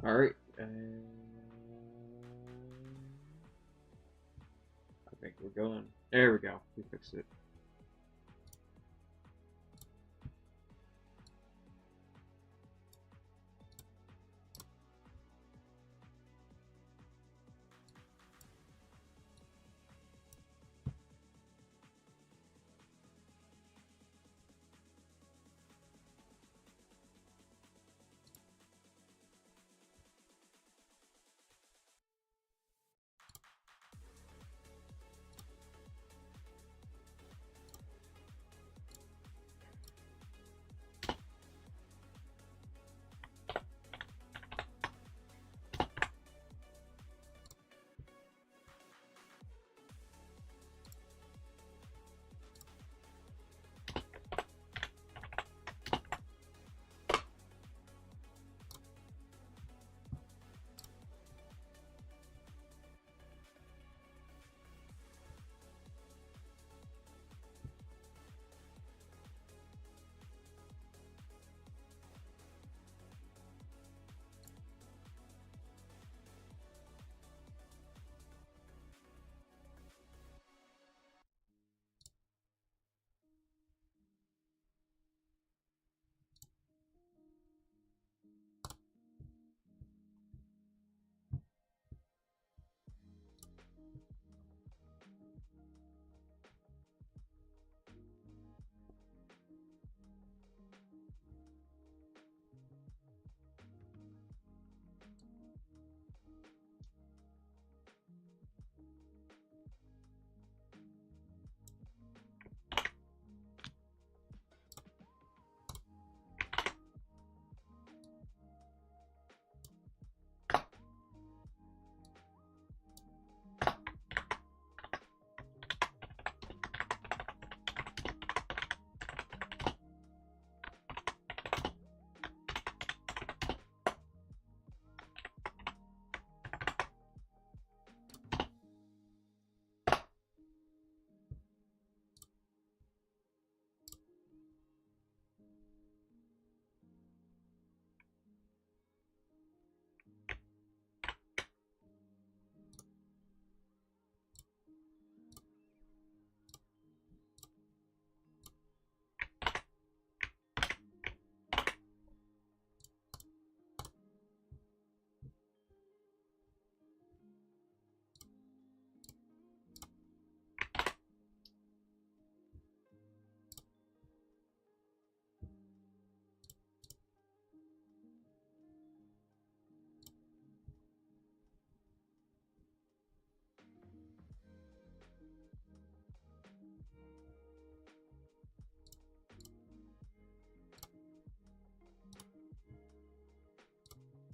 All right. I think we're going. There we go. We fixed it.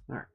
All right.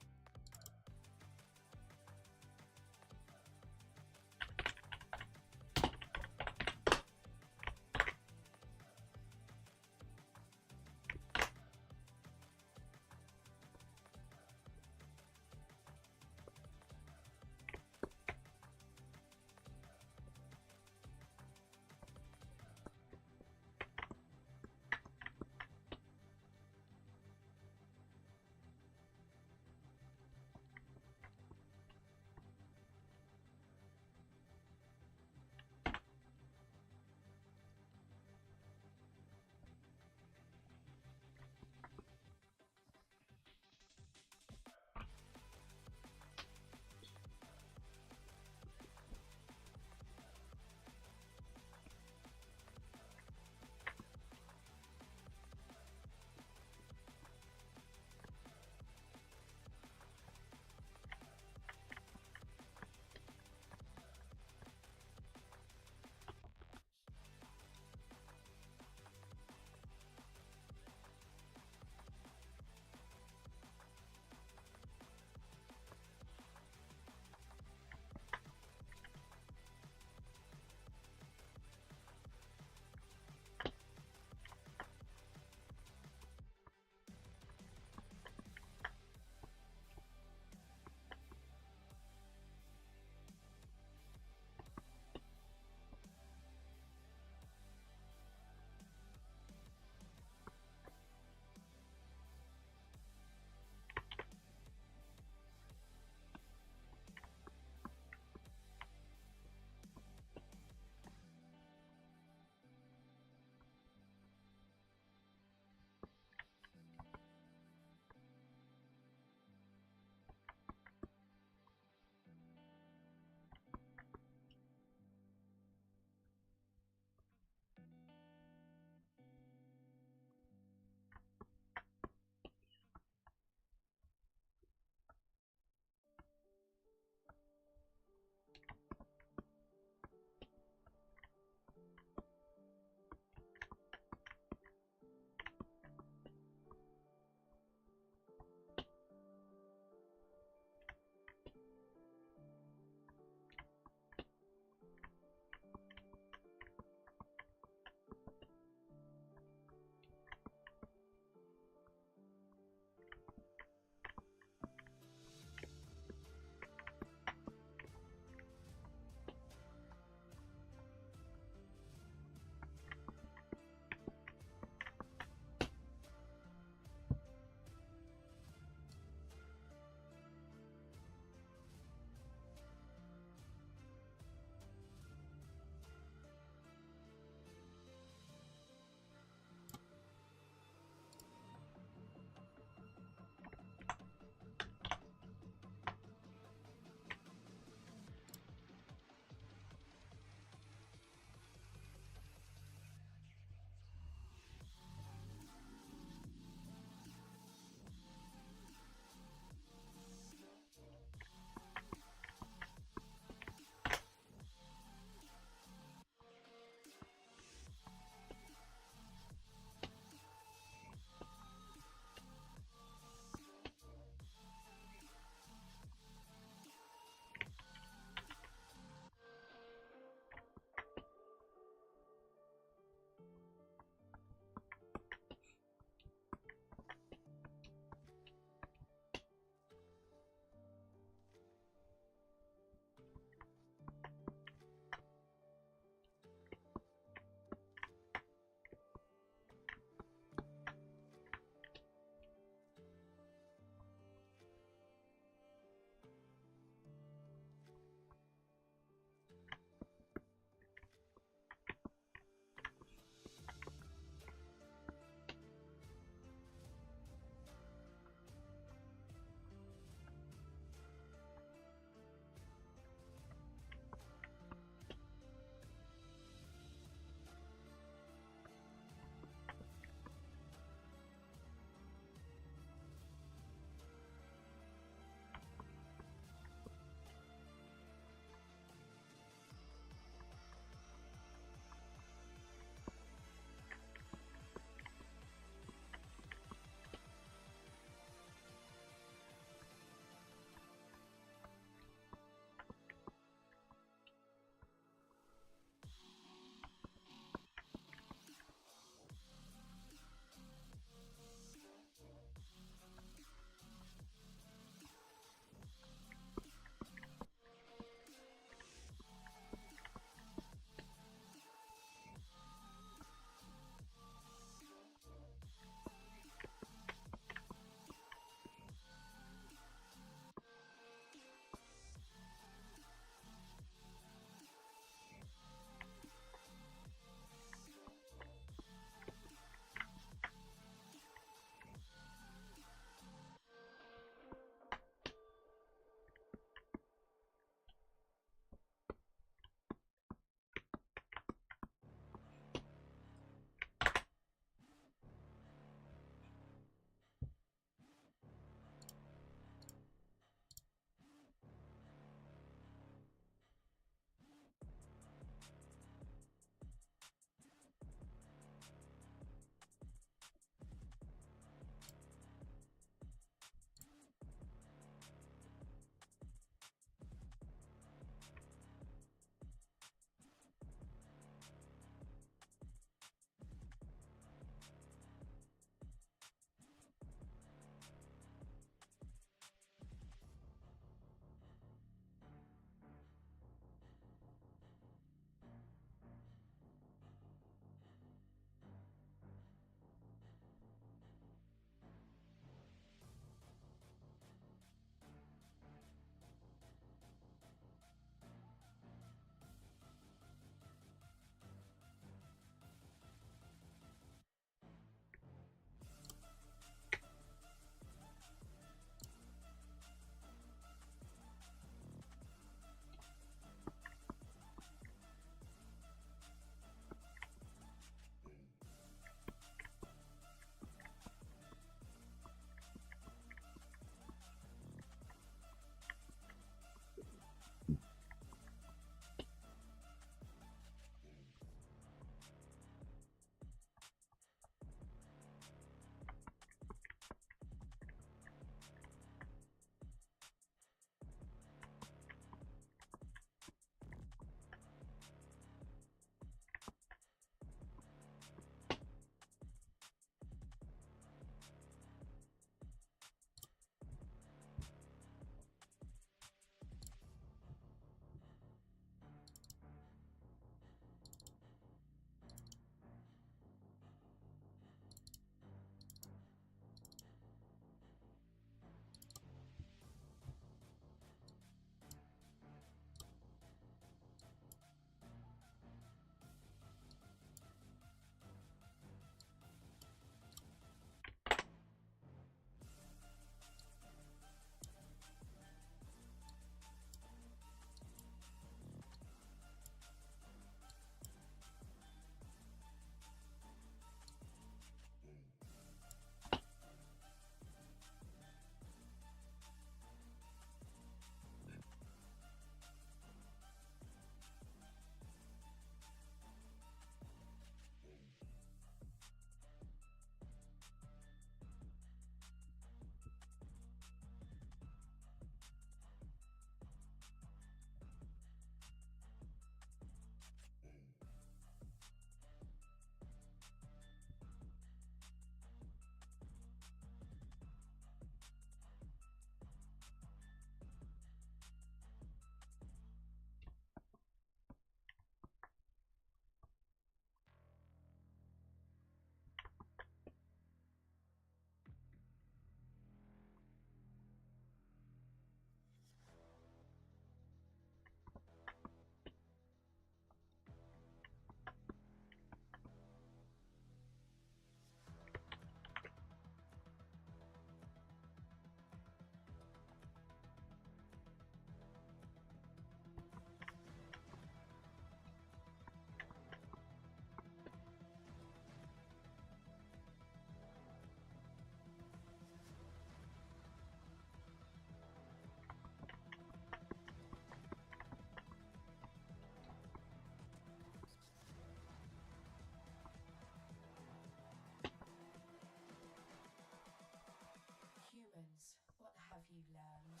you've learned.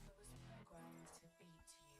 It was programmed to beat you.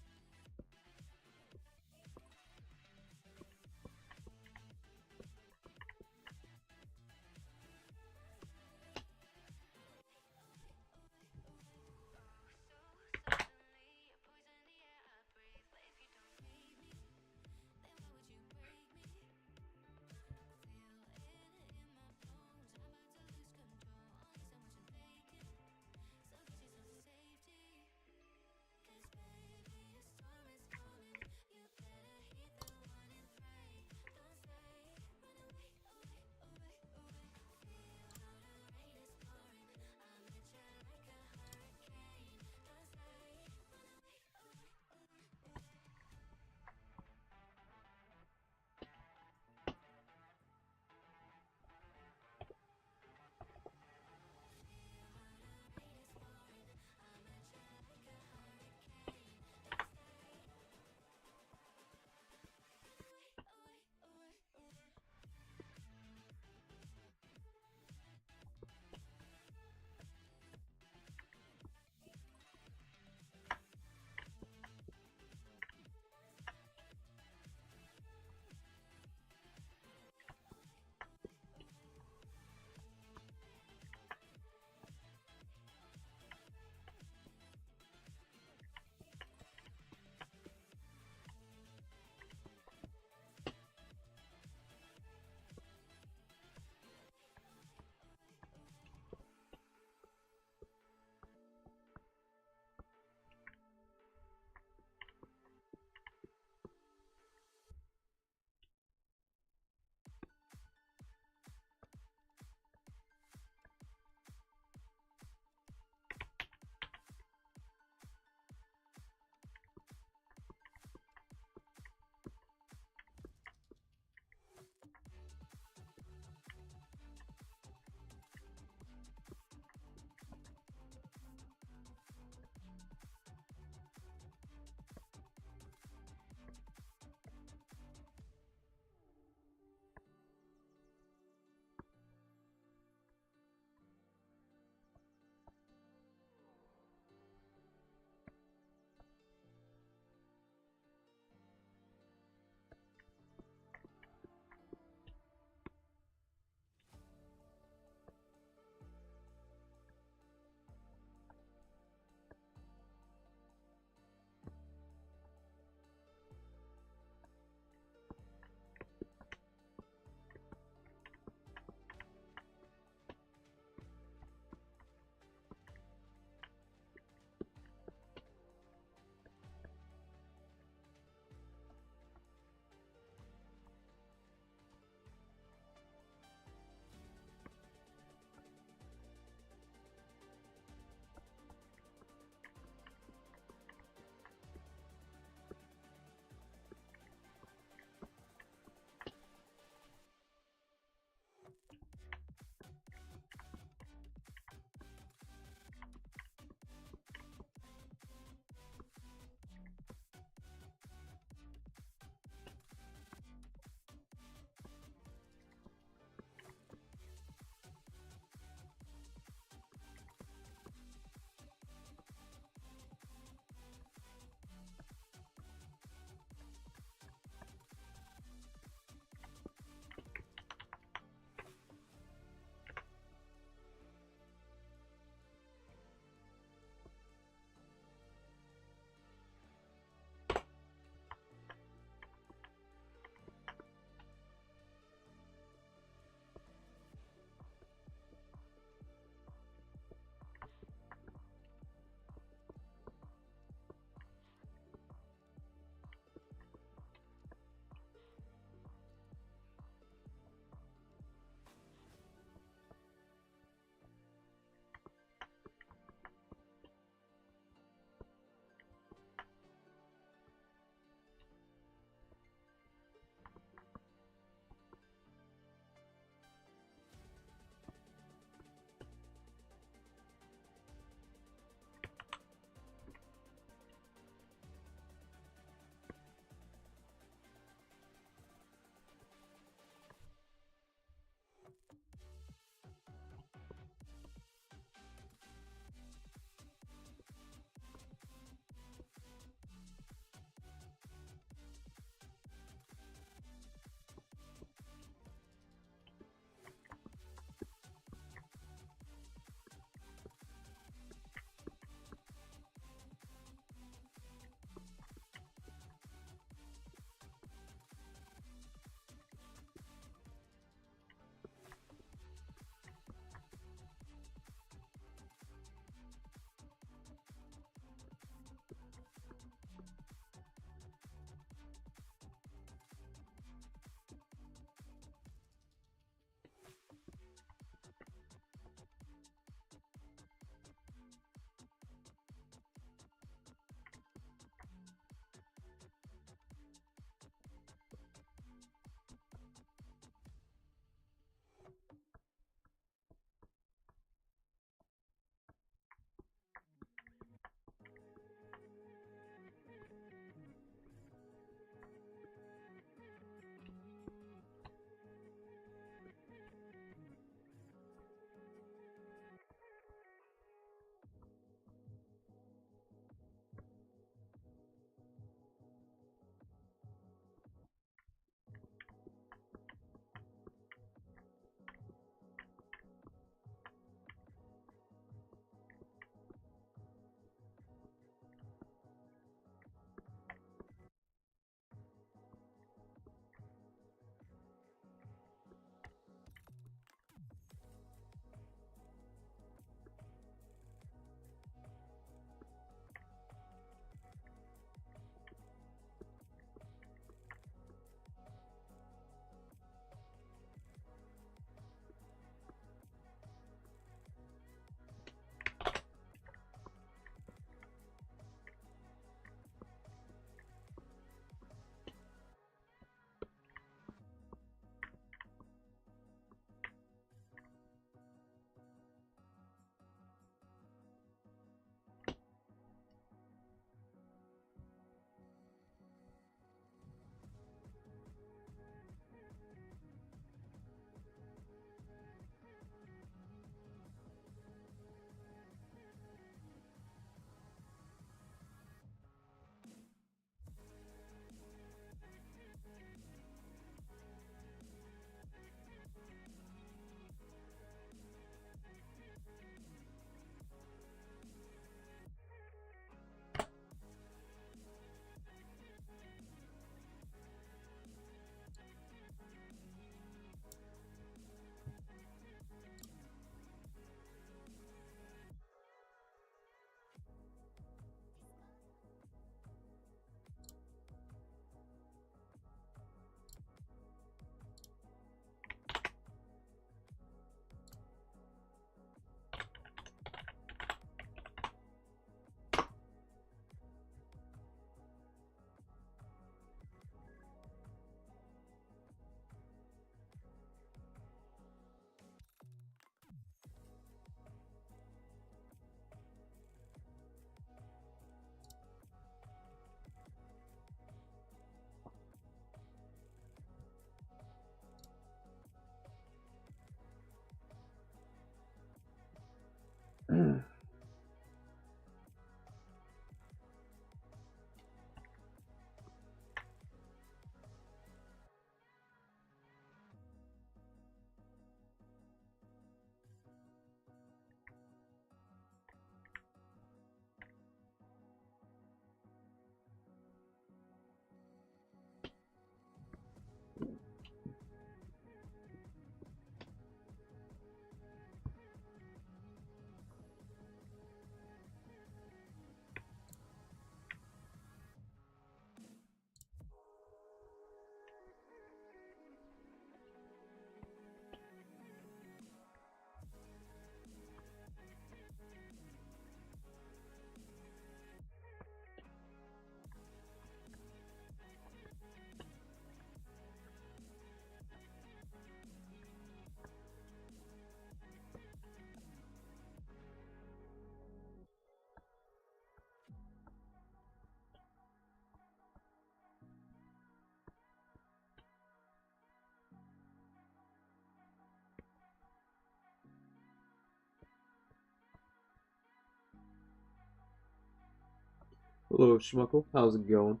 Hello, Schmuckle. How's it going?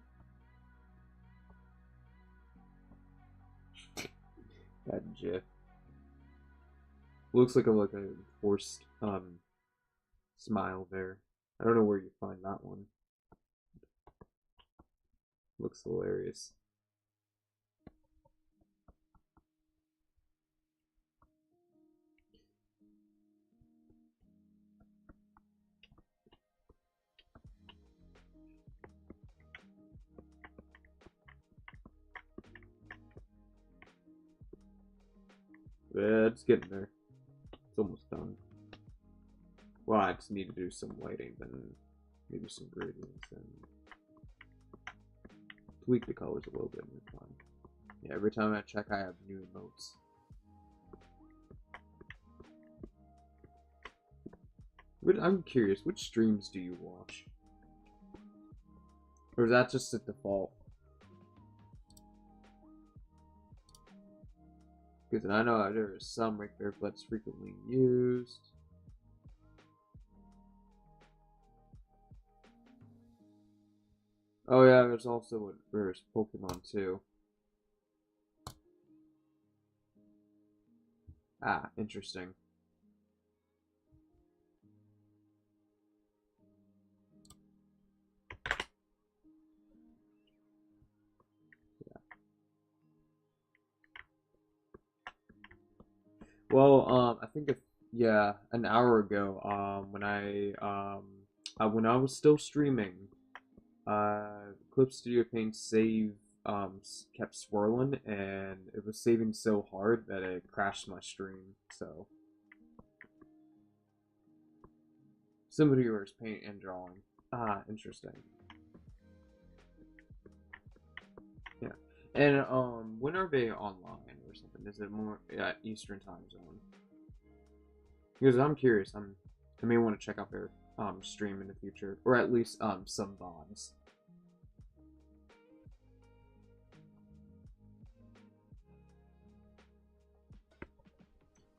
That GIF looks like a forced smile there. I don't know where you find that one. Looks hilarious. Yeah, it's getting there. It's almost done. Well, I just need to do some lighting, then maybe some gradients, and tweak the colors a little bit and it's fine. Yeah, every time I check, I have new emotes. I'm curious, which streams do you watch? Or is that just a default? Because I know there are some right there that's frequently used. Oh yeah, there's also there's Pokemon too. Ah, interesting. Well, I think yeah, an hour ago, when I was still streaming, Clip Studio Paint save kept swirling, and it was saving so hard that it crashed my stream. So, somebody yours paint and drawing. Ah, interesting. Yeah, and when are they online or something? Is it more Eastern time zone? Because I'm curious. I may want to check out their stream in the future, or at least some VODs.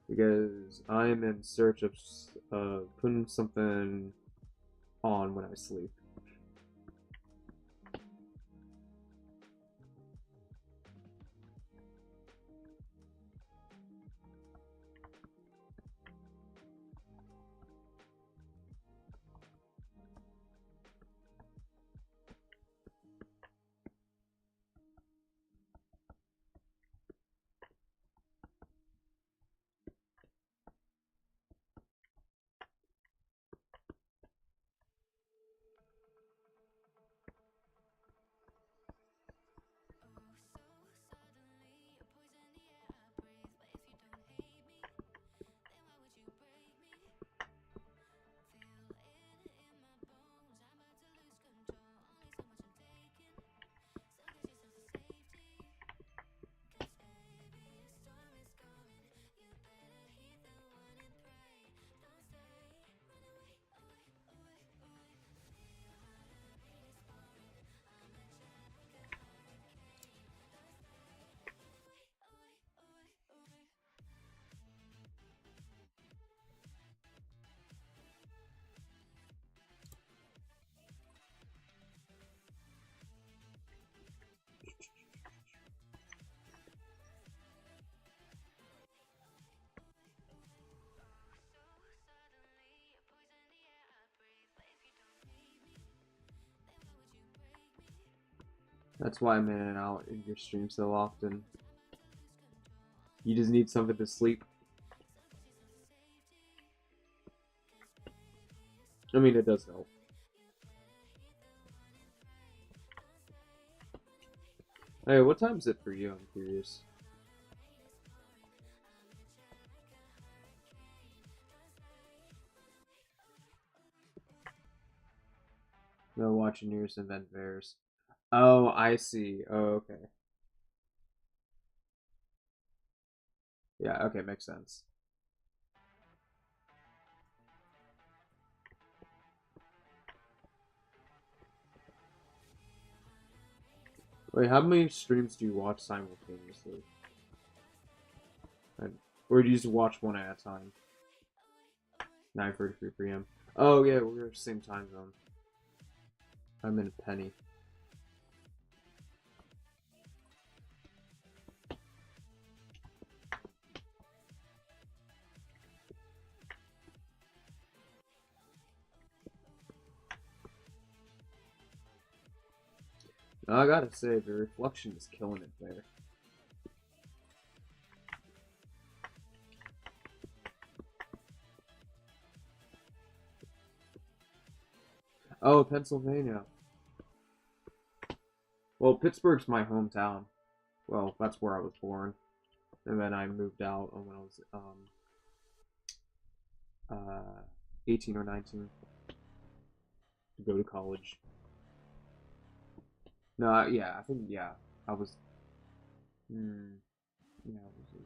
Because I'm in search of putting something on when I sleep. That's why I'm in and out in your stream so often. You just need something to sleep. I mean, it does help. Hey, what time is it for you? I'm curious. No, watching yours and then theirs. Oh, I see. Oh, okay. Yeah, okay, makes sense. Wait, how many streams do you watch simultaneously? Or do you just watch one at a time? 9:33 p.m. Oh yeah, we're the same time zone. I'm in a penny. I gotta say, the reflection is killing it there. Oh, Pennsylvania. Well, Pittsburgh's my hometown. Well, that's where I was born. And then I moved out when I was 18 or 19 to go to college. No, yeah, I think, yeah, I was, yeah, I was 18.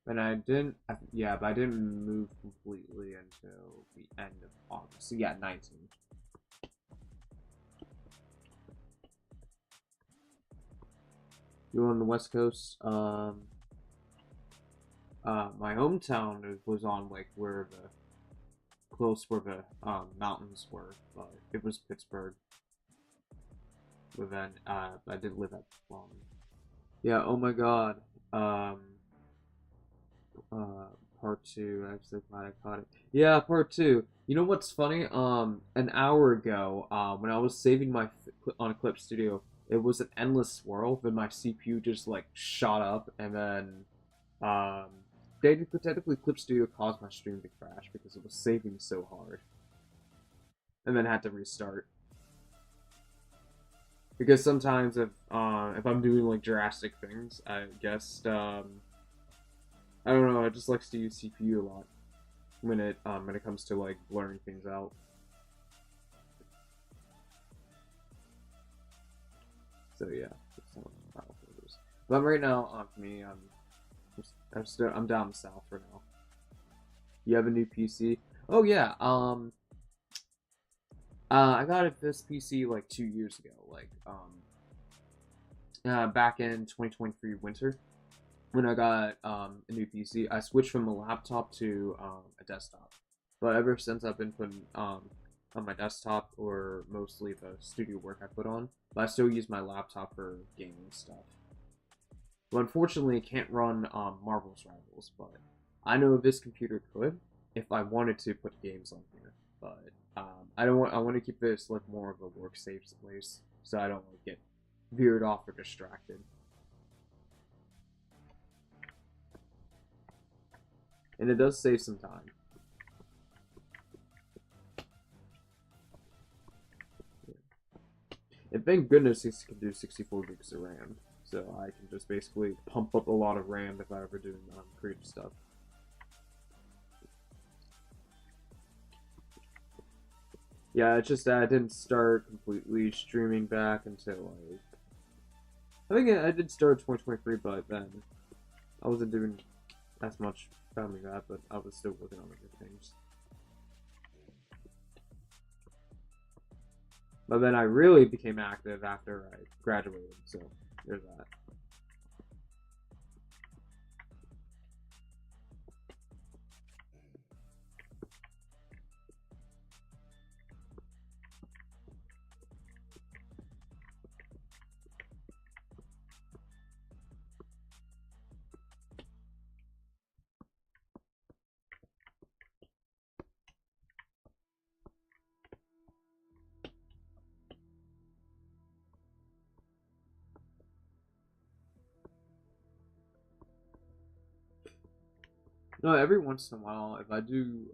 And I didn't, yeah, but I didn't move completely until the end of August. So yeah, 19. You're on the West Coast. My hometown was on like where the close where the mountains were, but it was Pittsburgh. But then I didn't live that long. Yeah. Oh my God. Um. Part two. I'm so glad I caught it. Yeah, part two. You know what's funny? An hour ago, when I was saving my on Clip Studio, it was an endless swirl. Then my CPU just like shot up, and then um, technically Clip Studio caused my stream to crash because it was saving so hard, and then had to restart. Because sometimes if I'm doing like drastic things, I guess I don't know. I just likes to use CPU a lot when it comes to like blurring things out. So yeah, that's how powerful it is. But right now, for me, I'm down south for now. You have a new PC? Oh yeah. I got this PC like 2 years ago, like back in 2023 winter when I got a new PC. I switched from a laptop to a desktop. But ever since I've been putting on my desktop or mostly the studio work I put on, but I still use my laptop for gaming stuff. But unfortunately, it can't run Marvel's Rivals. But I know this computer could if I wanted to put games on here. But I don't want. I want to keep this like more of a work safe place, so I don't like, get veered off or distracted. And it does save some time. And thank goodness this can do 64 gigs of RAM, so I can just basically pump up a lot of RAM if I ever do creative stuff. Yeah, it's just that I didn't start completely streaming back until like I think I did start 2023, but then I wasn't doing as much family that, but I was still working on other things. But then I really became active after I graduated, so there's that. No, every once in a while, if I do,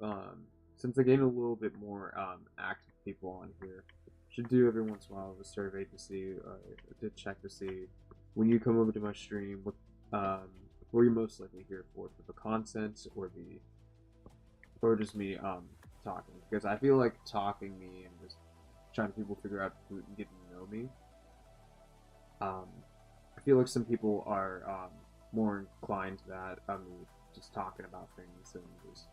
since I gain a little bit more active people on here, should do every once in a while a survey to see, to check to see when you come over to my stream, what you're most likely here for the content or just me talking, because I feel like talking me and just trying to people figure out who and getting to know me. Um, I feel like some people are more inclined to that. I mean, just talking about things and just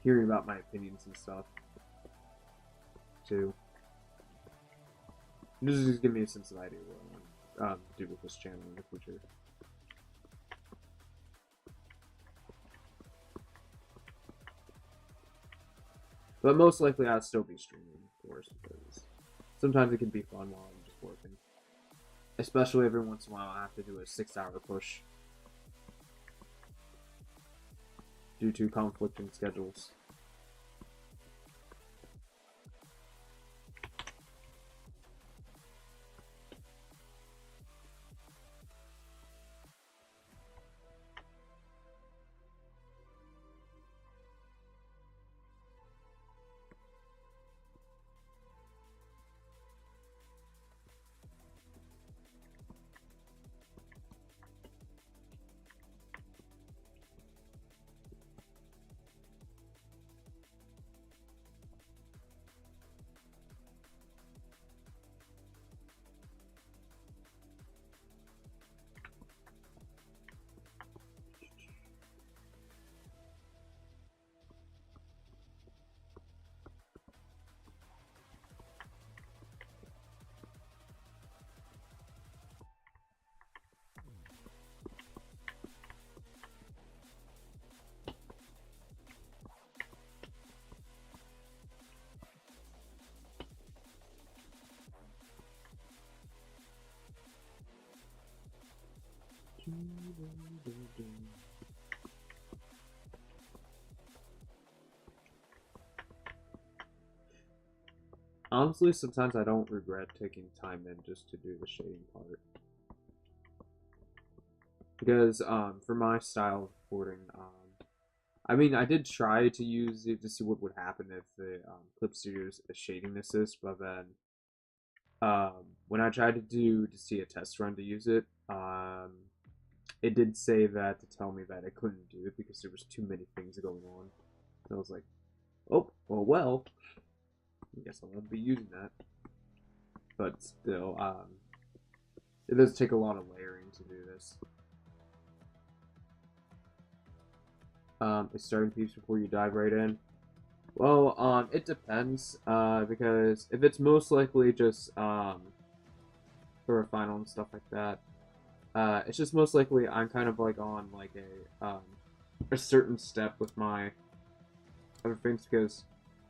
hearing about my opinions and stuff too. This is just give me a sense of idea what I want to do with this channel in the future. But most likely I'll still be streaming, of course, because sometimes it can be fun while I'm just working. Especially every once in a while I have to do a 6-hour push due to conflicting schedules. Honestly, sometimes I don't regret taking time in just to do the shading part. Because for my style of recording, I mean, I did try to use it to see what would happen if the Clip Studio's shading assist, but then when I tried to see a test run to use it, it did say that to tell me that I couldn't do it because there was too many things going on. And I was like, oh, well, I guess I won't be using that. But still, it does take a lot of layering to do this. It's starting piece before you dive right in. Well, it depends, because if it's most likely just, for a final and stuff like that, it's just most likely I'm kind of like on like a certain step with my other things because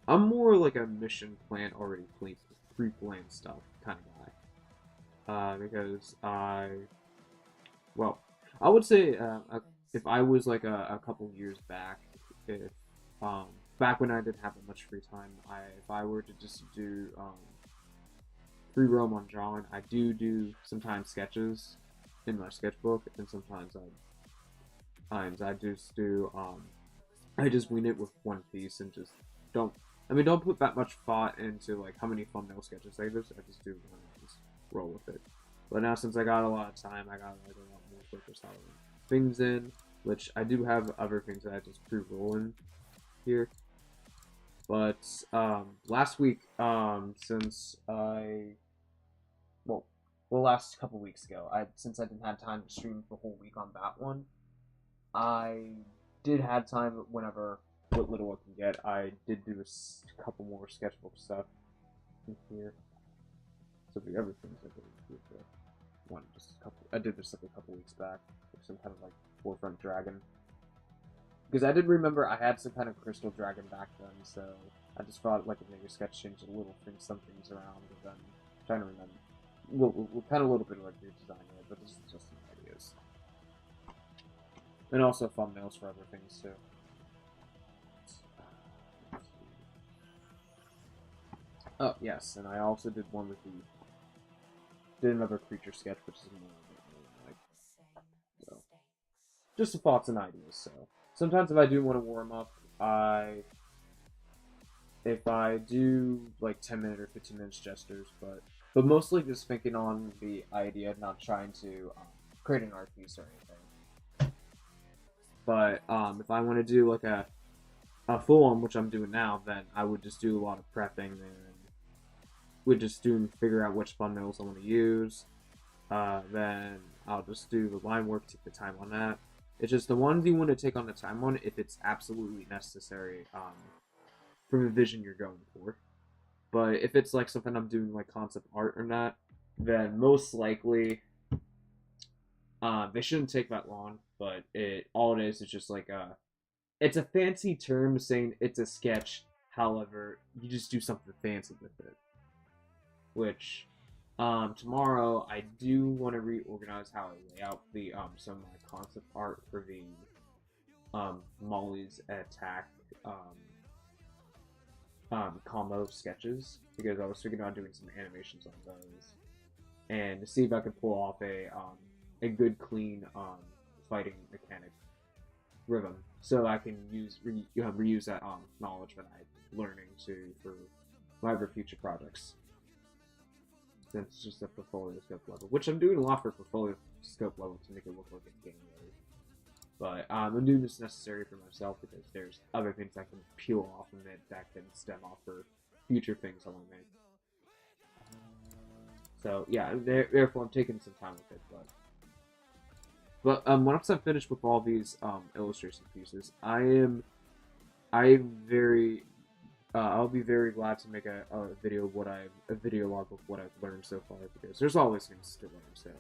I'm more like a mission plan already pre-planned stuff kind of guy. Because well, I would say if I was like a couple years back, if um, back when I didn't have that much free time, if I were to just do free roam on drawing, I do sometimes sketches in my sketchbook, and sometimes I just do I just wing it with one piece and just don't. I mean, don't put that much thought into like how many thumbnail sketches I just do one and just roll with it. But now since I got a lot of time, I got like a lot more focused on things in, which I do have other things that I just pre-rolling here. But last week, since I last couple weeks ago, since I didn't have time to stream the whole week on that one, I did have time whenever what little I can get. I did do a couple more sketchbook stuff in here. So the other things I did with the one just a couple. I did this like a couple weeks back with some kind of like forefront dragon. Because I did remember I had some kind of crystal dragon back then, so I just thought like maybe a sketch change a little things, some things around, and then I'm trying to remember. We'll kind of a little bit of like redesign it, but this is just some ideas. And also thumbnails for other things too. Oh yes, and I also did one with did another creature sketch, which is more like so. Just some thoughts and ideas. So sometimes if I do want to warm up, if I do like 10-minute or 15-minute gestures, but mostly just thinking on the idea, not trying to create an art piece or anything. But if I want to do like a full on, which I'm doing now, then I would just do a lot of prepping and would just figure out which thumbnails I want to use. Then I'll just do the line work, take the time on that. It's just the ones you want to take on the time on if it's absolutely necessary for the vision you're going for. But if it's like something I'm doing like concept art or not, then most likely they shouldn't take that long. But all it is just like it's a fancy term saying it's a sketch. However, you just do something fancy with it. Which tomorrow I do want to reorganize how I lay out the some of my concept art for the Molly's attack combo sketches, because I was thinking about doing some animations on those and to see if I could pull off a good clean fighting mechanic rhythm, so I can reuse that knowledge that I'm learning for my other future projects. Since it's just a portfolio scope level, which I'm doing a lot for portfolio scope level to make it look like a game really. But I'm doing this necessary for myself because there's other things I can peel off and that can stem off for future things I want to make. So yeah, therefore I'm taking some time with it. But once I'm finished with all these illustration pieces, I'll be very glad to make a video log of what I've learned so far, because there's always things to learn. So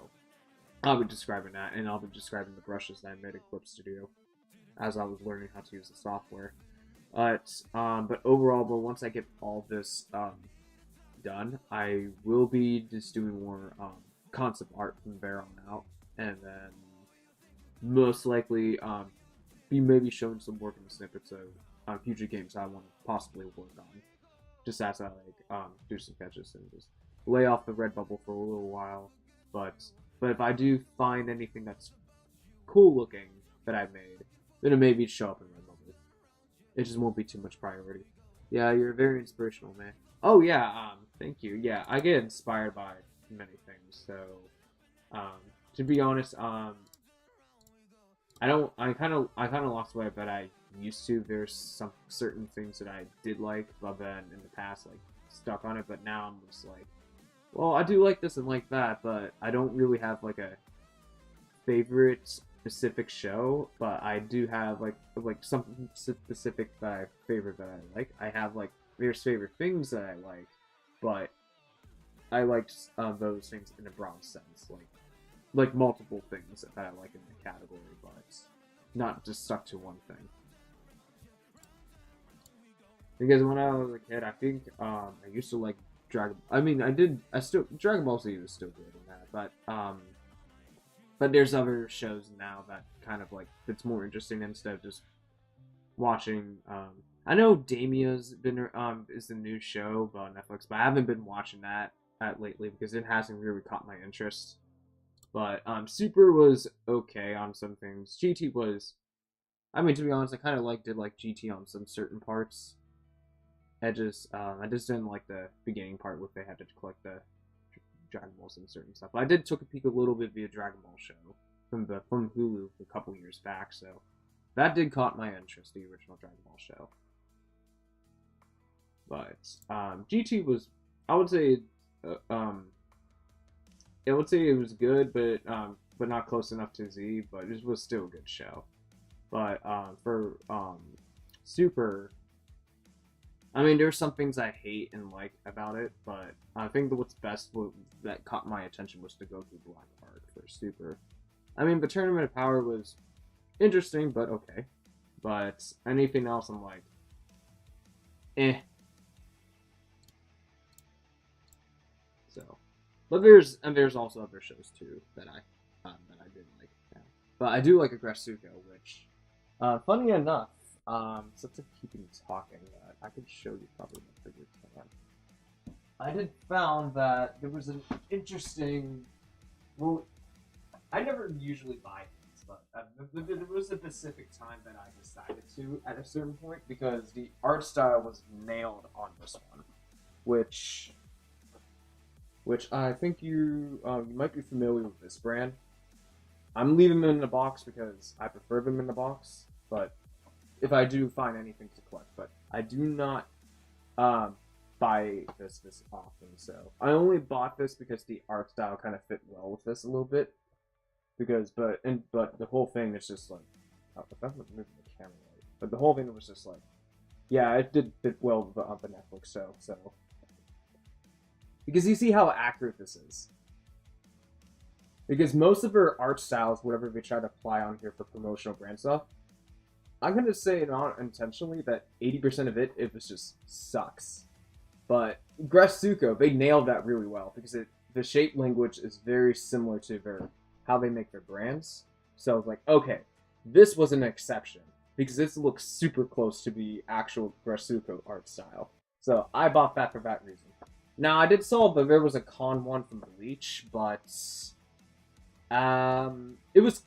I'll be describing that, and I'll be describing the brushes that I made in Clip Studio as I was learning how to use the software. But overall, once I get all this done, I will be just doing more concept art from there on out, and then most likely be maybe showing some working snippets of future games I want to possibly work on, just as I do some sketches and just lay off the Redbubble for a little while. But if I do find anything that's cool looking that I've made, then it maybe show up in Redbubble. It just won't be too much priority. Yeah, you're very inspirational, man. Oh yeah, thank you. Yeah, I get inspired by many things. So, to be honest, I kind of lost the way that I used to. There's some certain things that I did like, but then in the past, like, stuck on it. But now I'm just like, well, I do like this and like that, but I don't really have like a favorite specific show. But I do have like something specific that I like. I have like there's favorite things that I like, but I like those things in a broad sense, like multiple things that I like in the category, but not just stuck to one thing. Because when I was a kid, I think I used to like Dragon. I mean, Dragon Ball Z was still good in that, but there's other shows now that kind of like it's more interesting instead of just watching. I know Damia's been is the new show on Netflix, but I haven't been watching that lately because it hasn't really caught my interest. But Super was okay on some things. GT was, I mean, to be honest, I kind of did like GT on some certain parts. I just didn't like the beginning part where they had to collect the Dragon Balls and certain stuff. But I did took a peek a little bit via Dragon Ball show from Hulu a couple years back, so that did caught my interest, the original Dragon Ball show. But GT was, I would say, it was good, but not close enough to Z. But it was still a good show. But for Super, I mean, there's some things I hate and like about it, but I think that what's best that caught my attention was the Goku Black arc for Super. I mean, the Tournament of Power was interesting, but okay. But anything else, I'm like, eh. So, but there's also other shows too that I didn't like. Yeah. But I do like Aggretsuko, which, funny enough, since I'm keeping talking, I could show you probably the figure plan. I did found that there was an interesting. Well, I never usually buy things but there was a specific time that I decided to at a certain point because the art style was nailed on this one, which I think you might be familiar with this brand. I'm leaving them in the box because I prefer them in the box, but if I do find anything to collect, but I do not buy this often. So I only bought this because the art style kind of fit well with this a little bit. Because but the whole thing is just like, oh, if I'm moving the camera right, but the whole thing was just like, yeah, it did fit well with the Netflix show. So because you see how accurate this is. Because most of her art styles, whatever they try to apply on here for promotional brand stuff, I'm gonna say not intentionally that 80% of it was just sucks. But Gretsuko, they nailed that really well because the shape language is very similar to how they make their brands. So I was like, okay, this was an exception because this looks super close to the actual Gretsuko art style. So I bought that for that reason. Now I did saw that there was a con one from Bleach, but it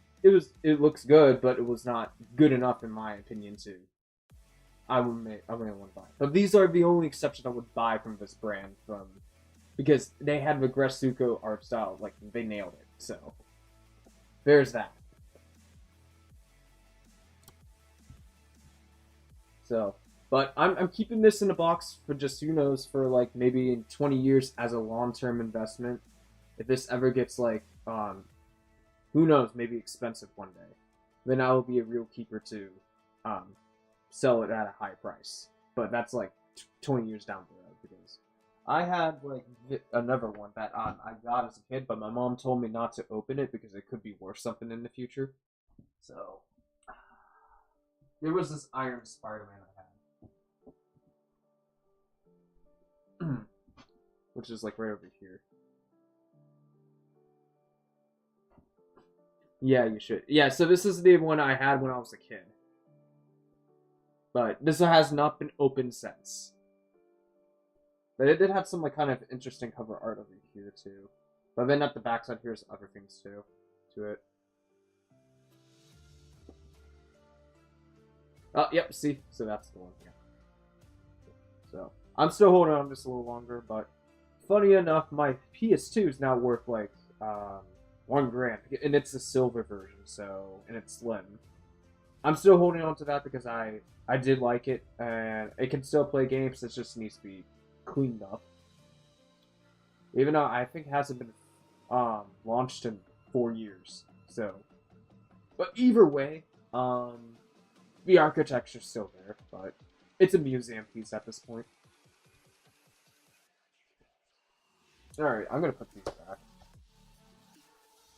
looks good, but it was not good enough in my opinion to I wouldn't want to buy. But these are the only exceptions I would buy from this brand because they had the Gretsuko art style, like they nailed it. So there's that. So, but I'm keeping this in a box for just who knows for like maybe in 20 years as a long-term investment. If this ever gets like who knows, maybe expensive one day, then I will be a real keeper to sell it at a high price. But that's like 20 years down the road because I had like another one that I got as a kid, but my mom told me not to open it because it could be worth something in the future. So there was this Iron Spider-Man I had, which is like right over here. Yeah, you should. Yeah, so this is the one I had when I was a kid. But this has not been opened since. But it did have some like kind of interesting cover art over here too. But then at the backside here's other things too to it. Oh, yep, see? So that's the one. Yeah. So I'm still holding on just a little longer, but funny enough, my PS2 is now worth like $1,000, and it's the silver version, so and it's slim. I'm still holding on to that because I did like it, and it can still play games. It just needs to be cleaned up. Even though I think it hasn't been launched in 4 years, so. But either way, the architecture's still there, but it's a museum piece at this point. Alright, I'm gonna put these back.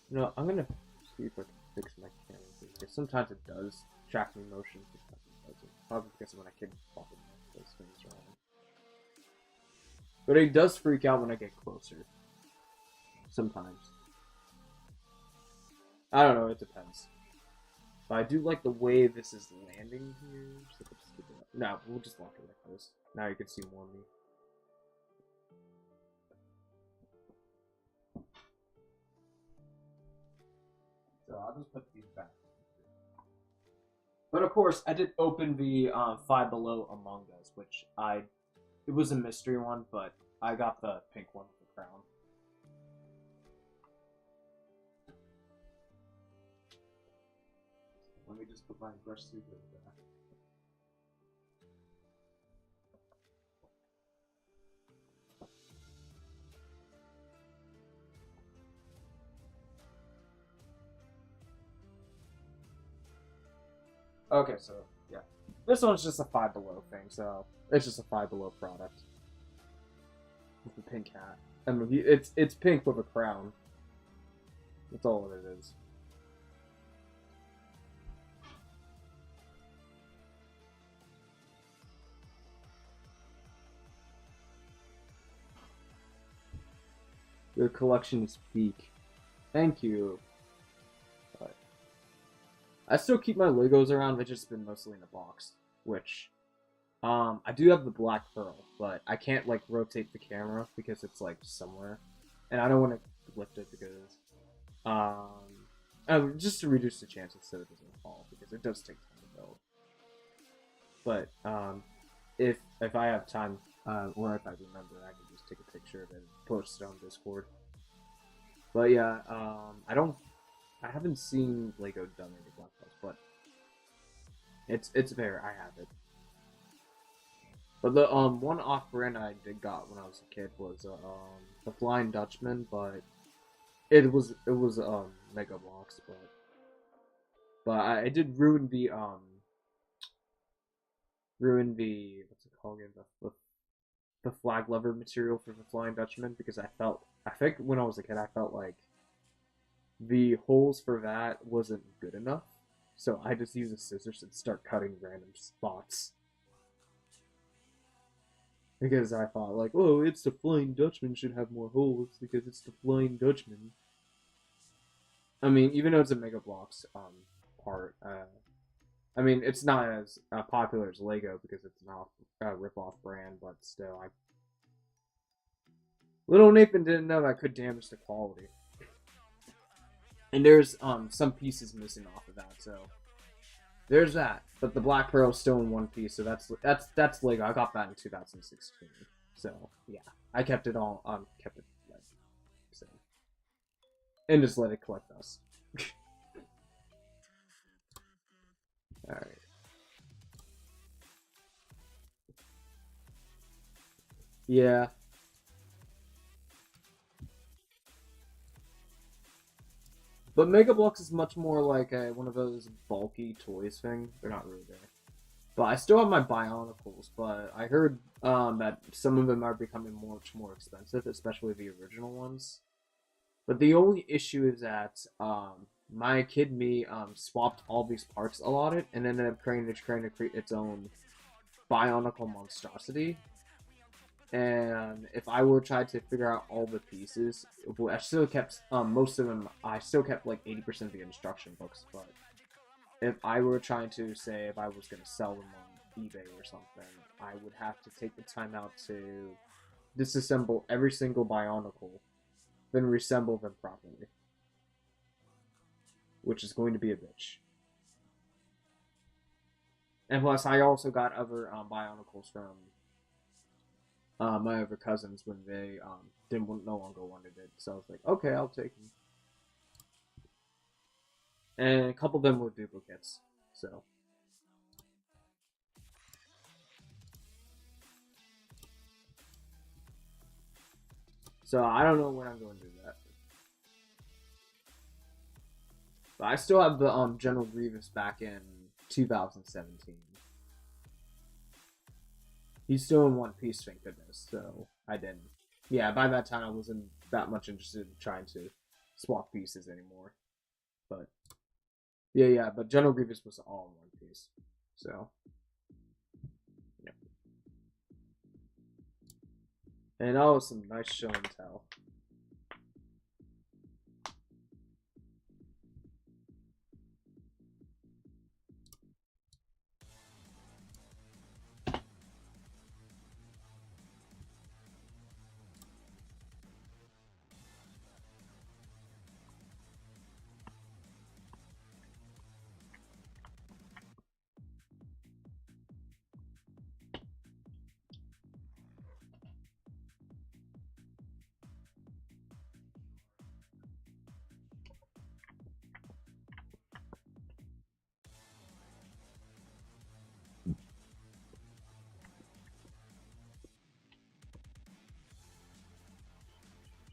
No, I'm gonna see if I can fix my camera because sometimes it does track me motion, sometimes it doesn't. Probably because when I can pop those things around. But it does freak out when I get closer. Sometimes. I don't know, it depends. But I do like the way this is landing here. So just keep it up. No, we'll just lock it like this. Now you can see more of me. So I'll just put these back. But of course, I did open the Five Below Among Us, which it was a mystery one, but I got the pink one with the crown. Let me just put my brush suit over there. Okay, so yeah, this one's just a Five Below thing, so it's just a Five Below product with the pink hat. I mean, it's pink with a crown. That's all it is. Your collection is peak. Thank you. But I still keep my Legos around, they've just been mostly in a box. Which, I do have the Black Pearl, but I can't, like, rotate the camera because it's, like, somewhere. And I don't want to lift it because, just to reduce the chances so it doesn't fall, because it does take time to build. But if I have time, or if I remember, I can just take a picture of it and post it on Discord. But yeah, I haven't seen Lego done any Black Box, but it's fair. I have it. But the one off brand I did got when I was a kid was the Flying Dutchman, but it was Mega Blocks, but I did ruin the what's it called again, the flag lever material for the Flying Dutchman, because I think when I was a kid I felt like the holes for that wasn't good enough, so I just use a scissors and start cutting random spots. Because I thought, like, oh, it's the Flying Dutchman, should have more holes because it's the Flying Dutchman. I mean, even though it's a Mega Bloks part, I mean, it's not as popular as Lego because it's not a rip-off brand, but still, little Nathan didn't know that could damage the quality. And there's some pieces missing off of that, so there's that. But the Black Pearl is still in one piece, so that's Lego. I got that in 2016, so yeah, I kept it all kept it like so, and just let it collect dust. All right. Yeah, but Mega Bloks is much more like one of those bulky toys thing. They're not really there. But I still have my Bionicles, but I heard that some of them are becoming much more expensive, especially the original ones. But the only issue is that my kid me swapped all these parts allotted and ended up trying to create its own Bionicle monstrosity. And if I were trying to figure out all the pieces, well, I still kept most of them. I still kept like 80% of the instruction books, but if I were trying to say if I was going to sell them on eBay or something, I would have to take the time out to disassemble every single Bionicle, then reassemble them properly, which is going to be a bitch. And plus, I also got other Bionicles from my other cousins when they didn't no longer wanted it. So I was like, okay, I'll take them. And a couple of them were duplicates. So I don't know when I'm going to do that. But I still have the General Grievous back in 2017. He's still in one piece, thank goodness. So I didn't. Yeah, by that time I wasn't that much interested in trying to swap pieces anymore. But yeah, but General Grievous was all in one piece. So yeah. And that was some nice show and tell.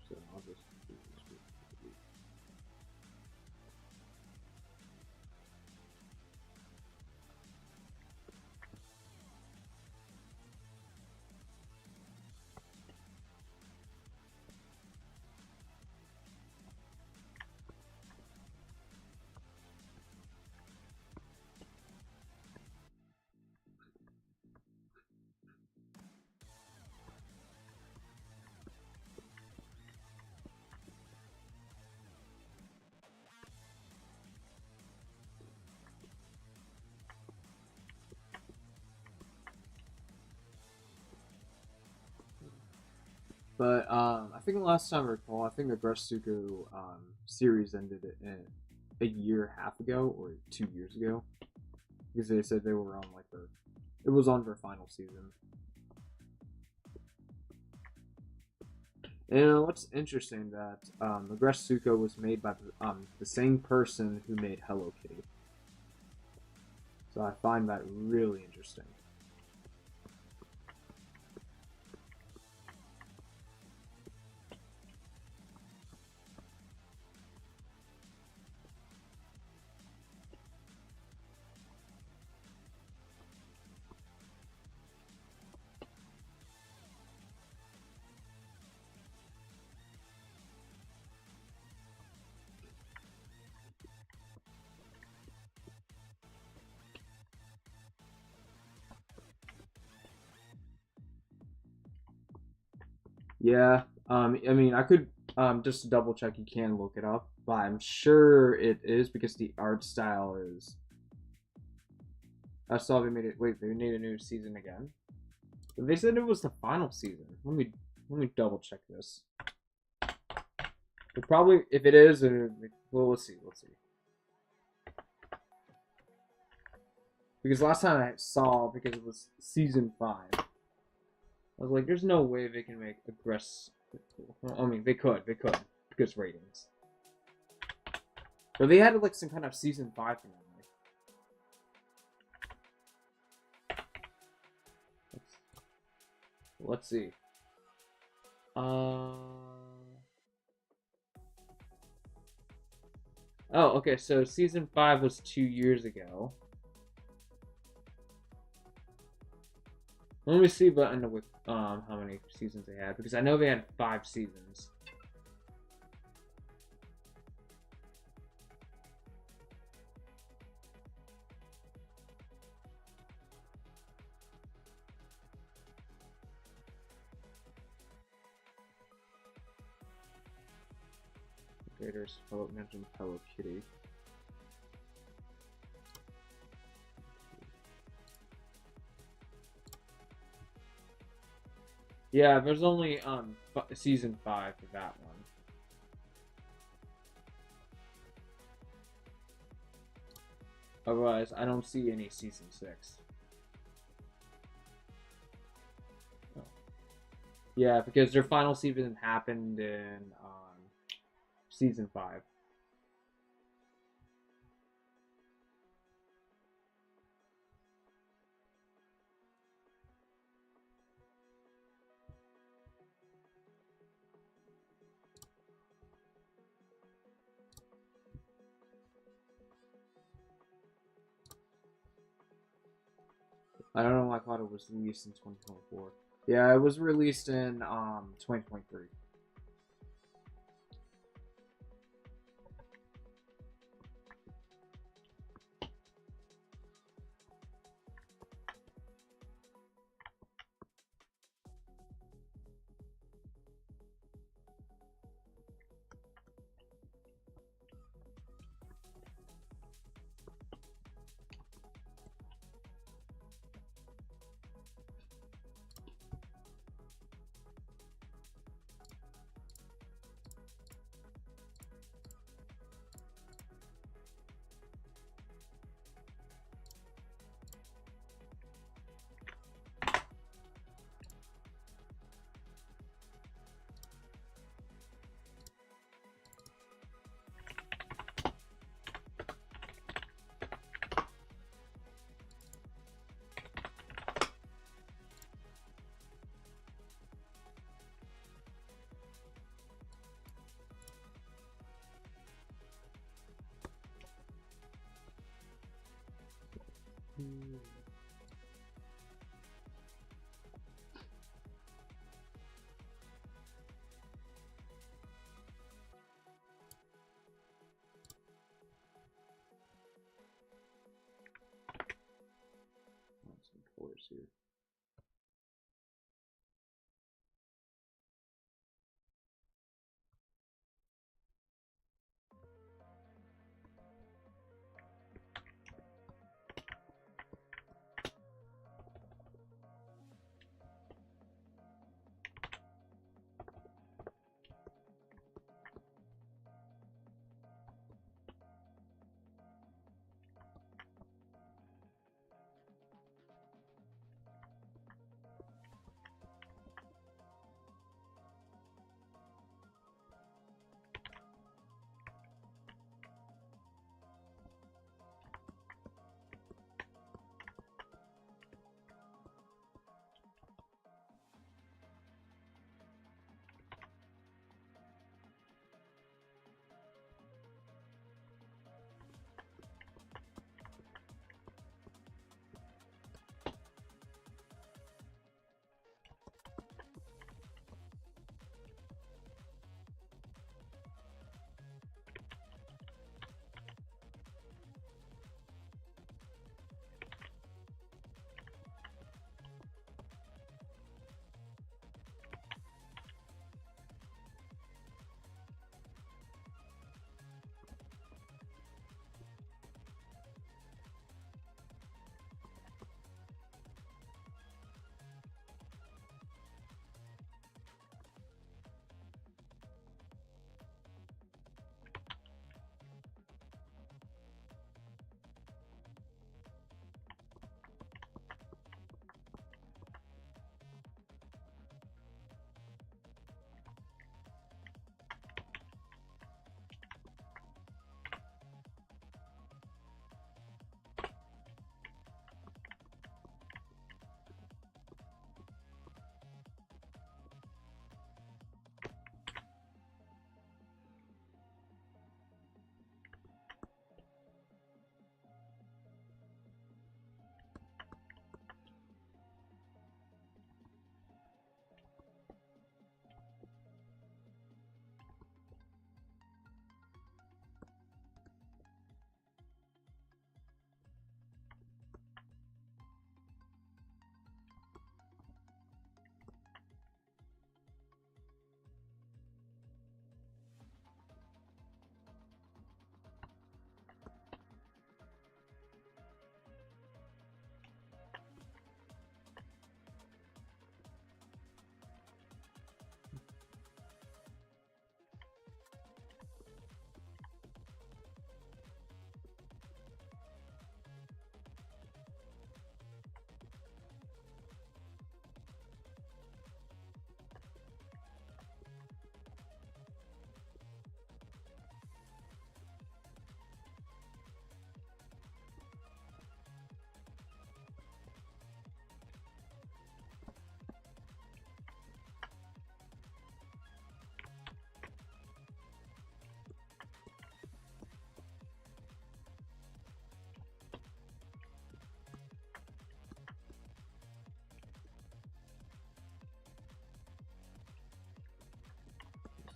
So I'll just do this. But I think the last time I recall, I think the Grasuku series ended it in a year and a half ago or 2 years ago, because they said they were on like it was on their final season. And what's interesting that Agresuko was made by the same person who made Hello Kitty. So I find that really interesting. Yeah, I mean, I could just double check. You can look it up, but I'm sure it is because the art style is. I saw they made it. Wait, they made a new season again. They said it was the final season. Let me double check this. But probably, if it is, well, let's see. Because last time I saw, because it was season 5, I was like, there's no way they can make Aggress. I mean, they could, because ratings. But they had like some kind of season 5 finale. Let's see. Oh, okay. So season 5 was 2 years ago. Let me see, but I know with how many seasons they had, because I know they had 5 seasons. Creators mentioned Hello Kitty. Yeah, there's only season 5 for that one. Otherwise, I don't see any season 6. Oh. Yeah, because their final season happened in season 5. I don't know. I thought it was released in 2024. Yeah, it was released in 2023. Some colors here.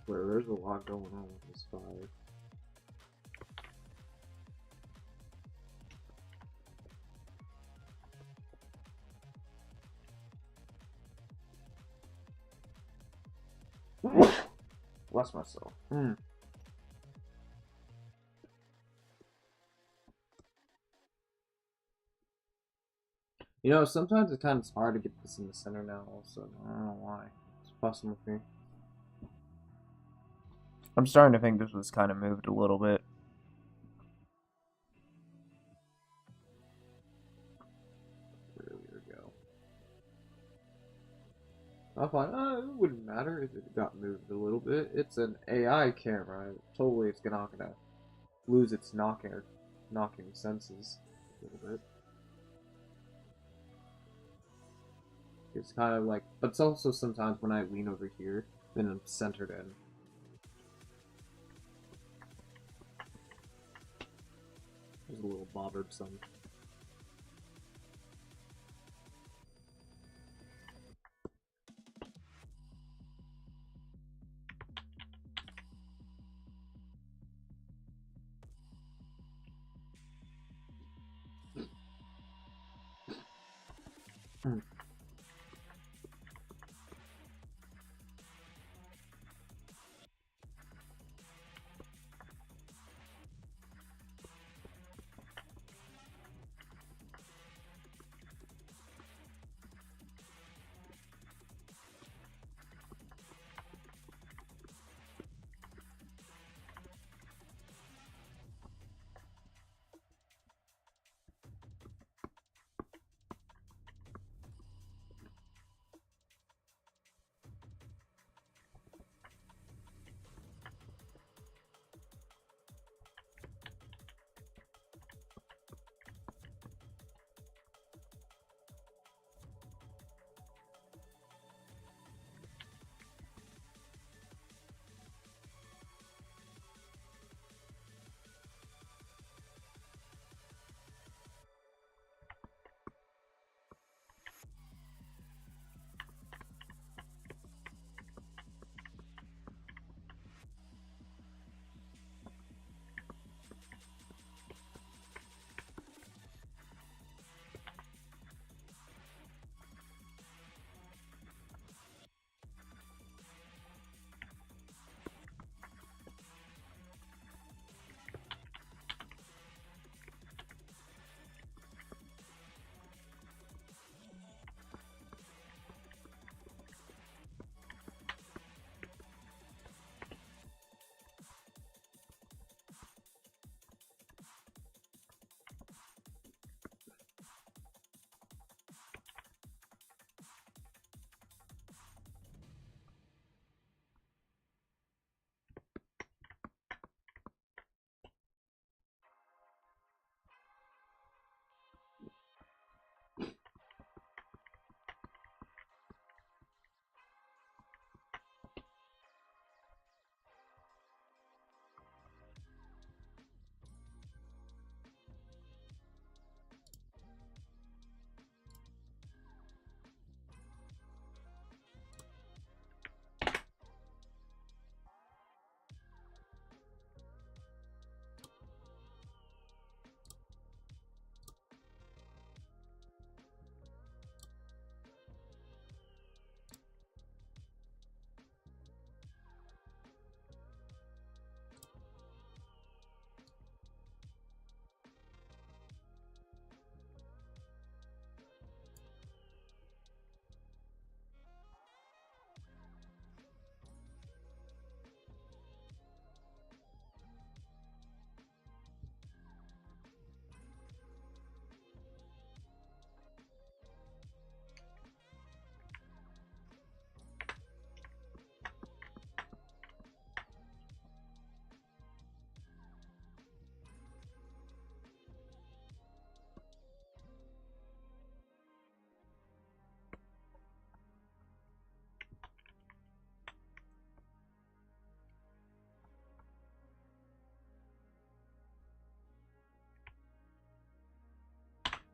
swear, there's a lot going on with this fire. Bless myself. You know, sometimes it's kind of hard to get this in the center now, also. I don't know why. It's fussing with me. I'm starting to think this was kind of moved a little bit. There we go. I thought, it wouldn't matter if it got moved a little bit. It's an AI camera. Totally, it's not gonna lose its knocking senses a little bit. It's kind of like, but it's also sometimes when I lean over here, then I'm centered in. There's a little bothered some.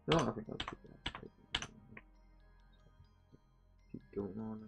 No, I think I'll keep that. Keep going on.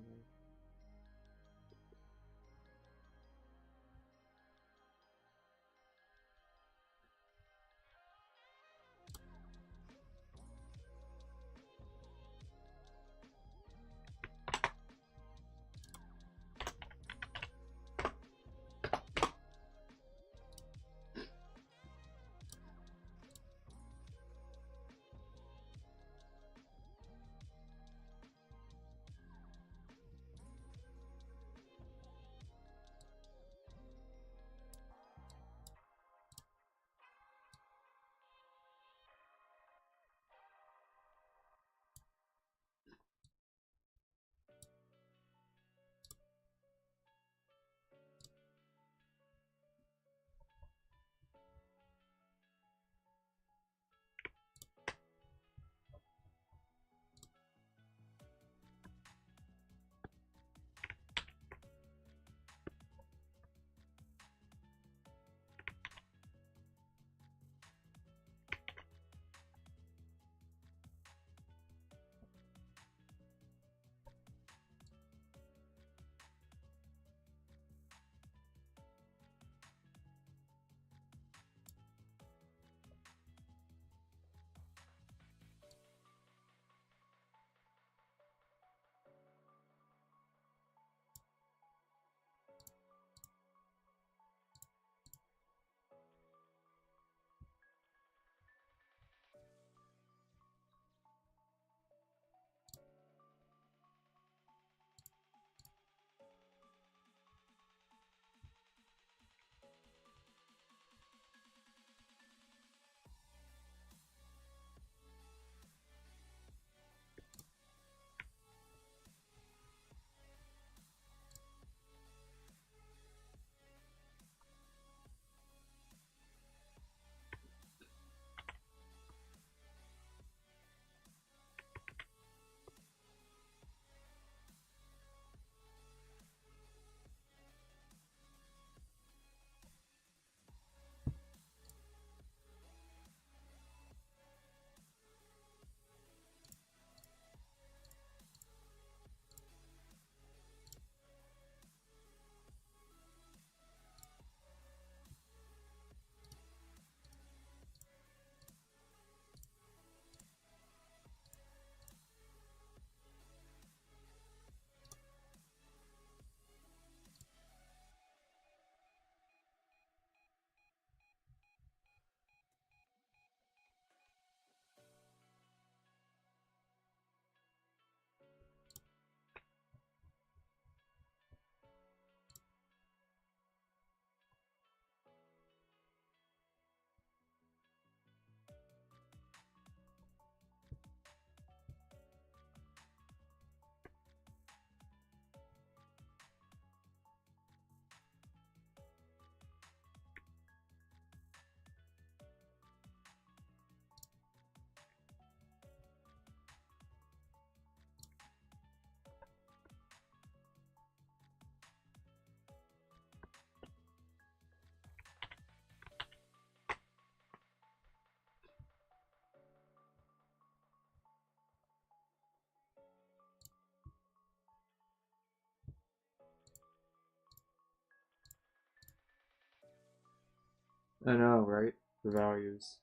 I know, right? The values.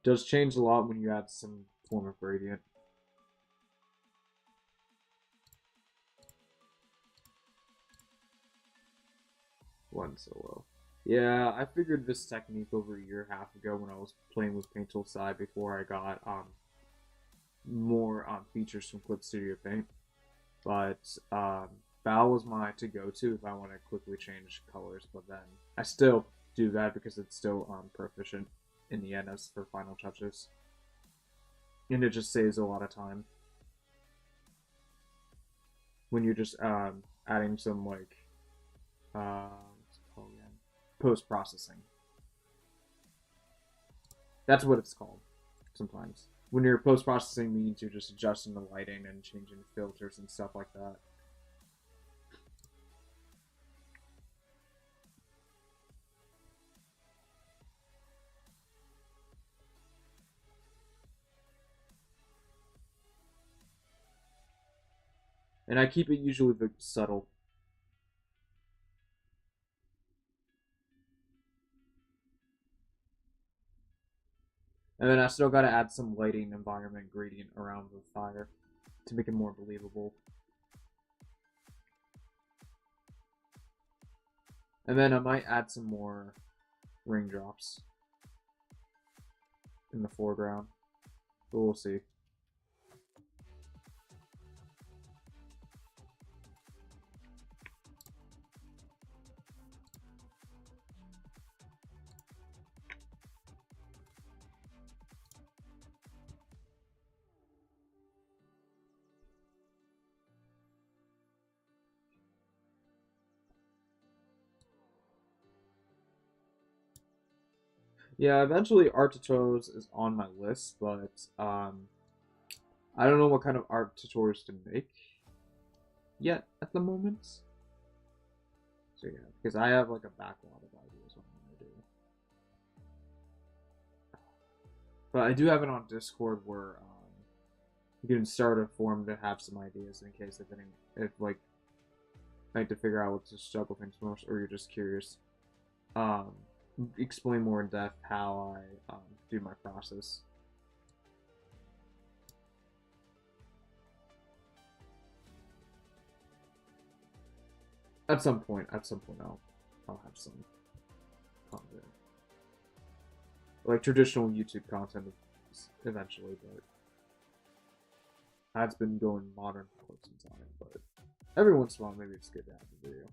Does change a lot when you add some form of gradient. One solo. Yeah, I figured this technique over a year and a half ago when I was playing with Paint Tool Side before I got more features from Clip Studio Paint. But Val was my to-go-to if I want to quickly change colors. But then I still do that because it's still proficient in the end as for final touches, and it just saves a lot of time when you're just adding some like what's it called again? Post processing. That's what it's called sometimes. When you're post processing means you're just adjusting the lighting and changing filters and stuff like that. And I keep it usually subtle. And then I still gotta add some lighting environment gradient around the fire to make it more believable. And then I might add some more raindrops in the foreground. But we'll see. Yeah, eventually art tutorials is on my list, but I don't know what kind of art tutorials to make yet at the moment. So yeah, because I have like a backlog of ideas what I'm gonna do. But I do have it on Discord where you can start a forum to have some ideas in case if like I need to figure out what to struggle things most, or you're just curious. Um, explain more in depth how I do my process. At some point, I'll have some content, like traditional YouTube content, eventually. But that's been going modern for quite some time. But every once in a while, maybe it's good to have a video.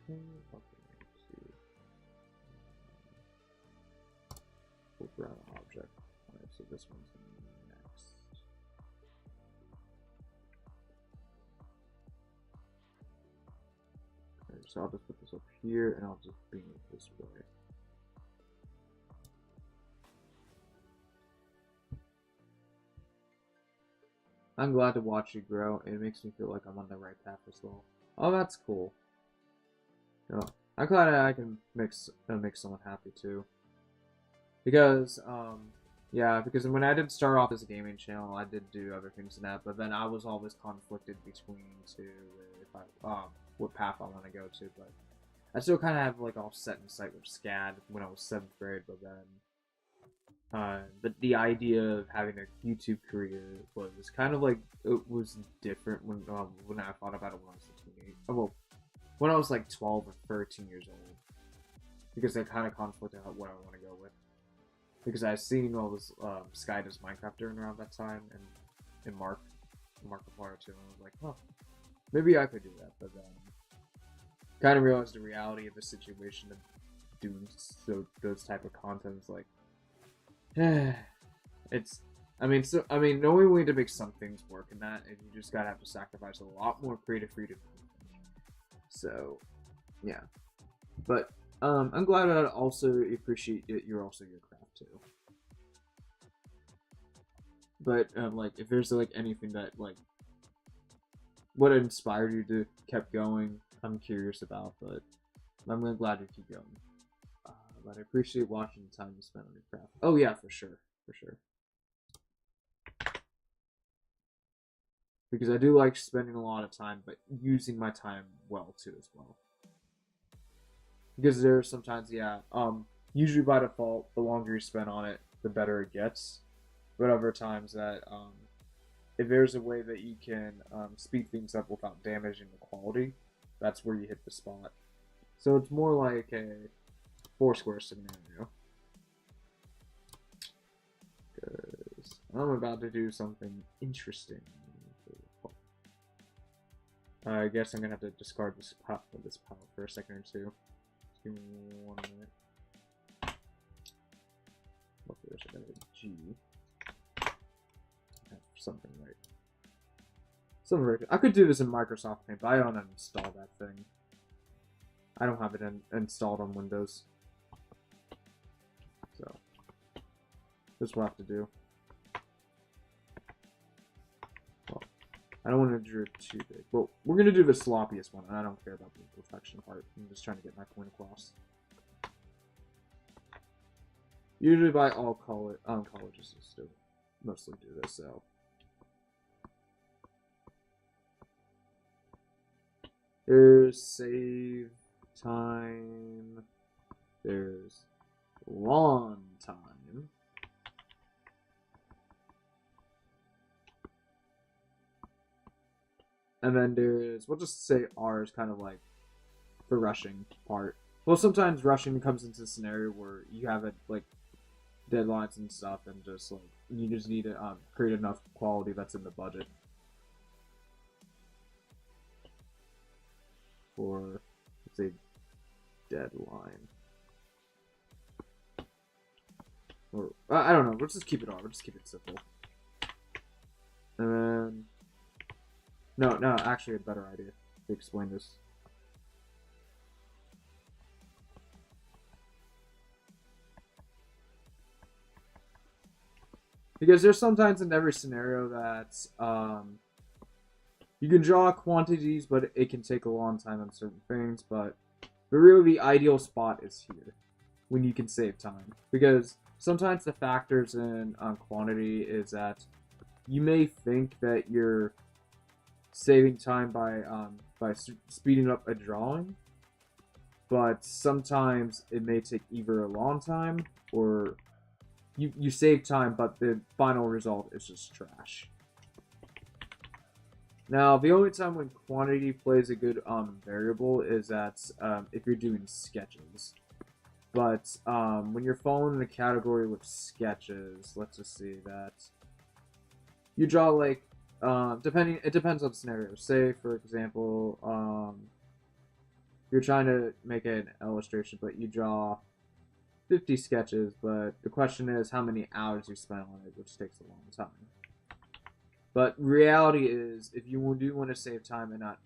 Okay, let's see. We'll grab an object. Alright, so this one's next. Okay, so I'll just put this up here and I'll just beam it this way. I'm glad to watch you grow. It makes me feel like I'm on the right path as well. Oh, that's cool. Yeah, I'm glad I can make someone happy too. Because yeah, because when I did start off as a gaming channel, I did do other things than that, but then I was always conflicted between two if I what path I want to go to. But I still kind of have like all set in sight with SCAD when I was 7th grade, but the idea of having a YouTube career was kind of like it was different when I thought about it when I was a teenager. Well, when I was like 12 or 13 years old, because I kind of conflicted on what I want to go with. Because I was seeing all this Sky does Minecraft during around that time, and Mark Apara too, and I was like, oh, maybe I could do that. But then kind of realized the reality of the situation of doing those type of content is like, it's the only way to make some things work in that, and you just gotta have to sacrifice a lot more creative freedom. So, yeah. But I'm glad I also appreciate that you're also your craft too. But like, if there's like anything that like, what inspired you to kept going, I'm curious about. But I'm really glad you keep going. But I appreciate watching the time you spent on your craft. Oh yeah, for sure, for sure. Because I do like spending a lot of time, but using my time well too as well. Because there are sometimes, yeah, usually by default, the longer you spend on it, the better it gets. But other times that, if there's a way that you can speed things up without damaging the quality, that's where you hit the spot. So it's more like a Foursquare scenario. Because I'm about to do something interesting. I guess I'm gonna have to discard this palette for a second or two. Just give me 1 minute. Hopefully there's a G. Something right. Something right. I could do this in Microsoft Paint, but I don't uninstall that thing. I don't have it installed on Windows. So, this will have to do. Well, I don't want to draw too big. Well, we're going to do the sloppiest one, and I don't care about the imperfection part. I'm just trying to get my point across. Usually by all colleges still mostly do this, so. There's save time. There's long time. And then there's, we'll just say R is kind of like the rushing part. Well, sometimes rushing comes into a scenario where you have it like deadlines and stuff, and just like you just need to create enough quality that's in the budget for, let's say, deadline. Or I don't know. Let's just keep it on. We'll just keep it simple. And then no, actually a better idea to explain this. Because there's sometimes in every scenario that you can draw quantities, but it can take a long time on certain things. But really, the ideal spot is here, when you can save time. Because sometimes the factors in quantity is that you may think that you're saving time by speeding up a drawing, but sometimes it may take either a long time or you save time, but the final result is just trash. Now, the only time when quantity plays a good variable is that if you're doing sketches. But when you're following the category with sketches, let's just see that you draw like it depends on the scenario. Say, for example, you're trying to make an illustration, but you draw 50 sketches, but the question is how many hours you spent on it, which takes a long time. But reality is, if you do want to save time and not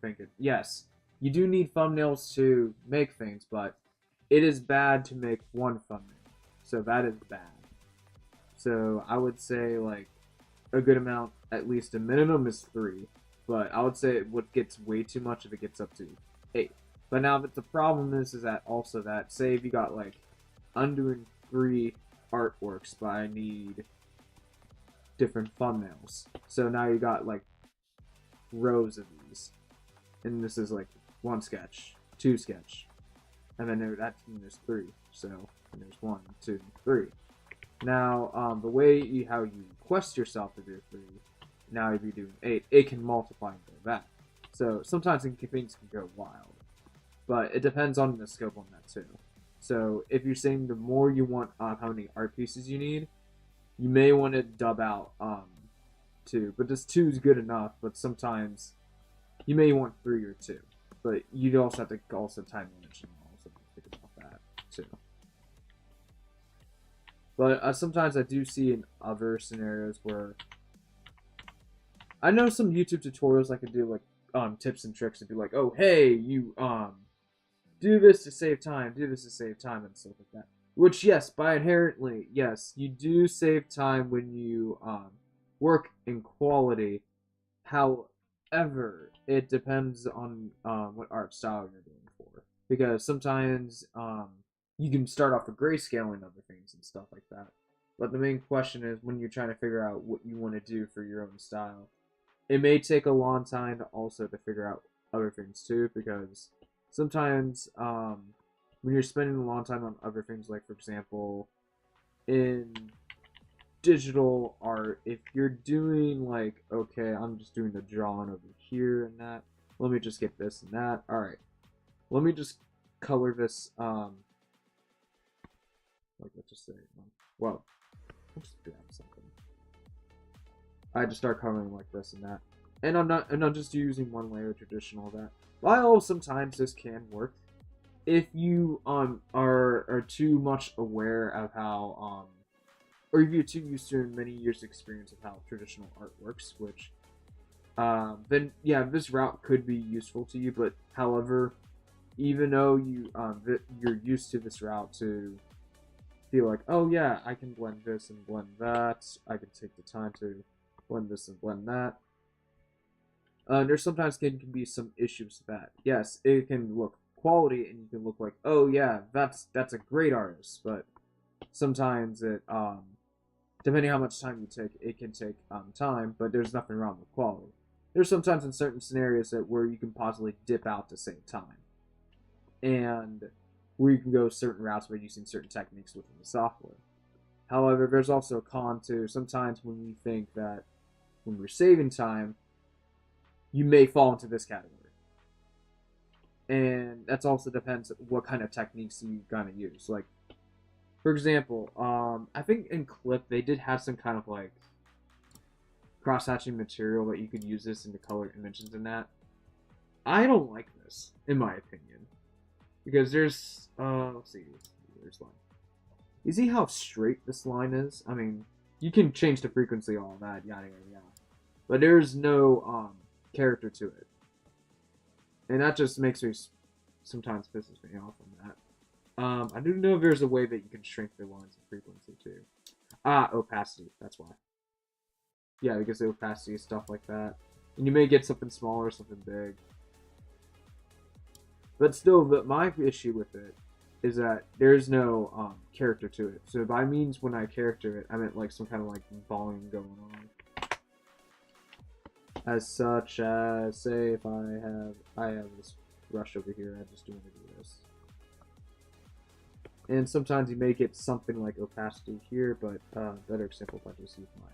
think it, yes, you do need thumbnails to make things, but it is bad to make one thumbnail. So that is bad. So I would say like a good amount, at least a minimum, is 3. But I would say what gets way too much if it gets up to 8. But now the problem is that also that, say if you got like, I'm doing 3 artworks, but I need different thumbnails. So now you got like rows of these. And this is like 1 sketch, 2 sketch. And then there's 3. So there's 1, 2, 3. Now, the way how you request yourself to do 3, now if you're doing 8, it can multiply and go back. So sometimes things can go wild. But it depends on the scope on that too. So if you're saying the more you want how many art pieces you need, you may want to dub out 2. But this 2 is good enough, but sometimes you may want 3 or 2. But you'd also have to time manage and also think about that too. But sometimes I do see in other scenarios where I know some YouTube tutorials I could do like tips and tricks and be like, oh hey, you do this to save time, do this to save time and stuff like that. Which yes, by inherently, yes, you do save time when you work in quality. However, it depends on what art style you're doing for. Because sometimes you can start off with grayscale and other things and stuff like that. But the main question is when you're trying to figure out what you want to do for your own style. It may take a long time to also to figure out other things too, because sometimes when you're spending a long time on other things, like for example, in digital art, if you're doing like, okay, I'm just doing the drawing over here and that, let me just get this and that. All right, let me just color this. Like let's just say, well, let's just grab something. I just start coloring like this and that, and I'm not just using one layer traditional of that. While sometimes this can work, if you are too much aware of how or if you're too used to many years experience of how traditional art works, which then yeah, this route could be useful to you. But however, even though you're used to this route to feel like, oh yeah, I can blend this and blend that, I can take the time to blend this and blend that. There sometimes can be some issues with that. Yes, it can look quality and you can look like, oh yeah, that's a great artist, but sometimes it depending how much time you take, it can take time, but there's nothing wrong with quality. There's sometimes in certain scenarios that where you can possibly dip out to save time, and where you can go certain routes by using certain techniques within the software. However, there's also a con to sometimes when we think that when we're saving time, you may fall into this category. And that's also depends what kind of techniques you gonna use. Like, for example, I think in Clip they did have some kind of like cross-hatching material that you could use this into colored images and that. I don't like this, in my opinion, because there's let's see, there's line. You see how straight this line is? I mean, you can change the frequency, all that, yada yada yada, but there's no character to it, and that just makes me sometimes pisses me off on that. I do know there's a way that you can shrink the lines of frequency too. Opacity. That's why. Yeah, because the opacity stuff like that, and you may get something smaller, something big. But still, my issue with it is that there's no character to it. So by means when I character it, I meant like some kind of like volume going on. As such as, say, if I have this brush over here, I just want to do this. And sometimes you may get something like opacity here, but better example if I just use my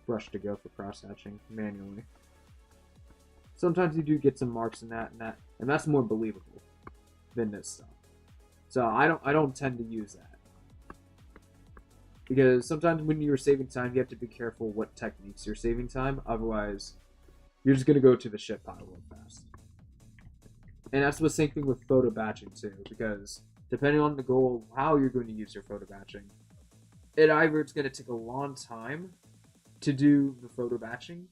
brush to go for cross-hatching manually. Sometimes you do get some marks in that, and that's more believable than this stuff. So I don't tend to use that. Because sometimes when you're saving time, you have to be careful what techniques you're saving time, otherwise you're just gonna go to the shit pile real fast. And that's the same thing with photo batching too, because depending on the goal of how you're going to use your photo batching, either it's going to take a long time to do the photo batching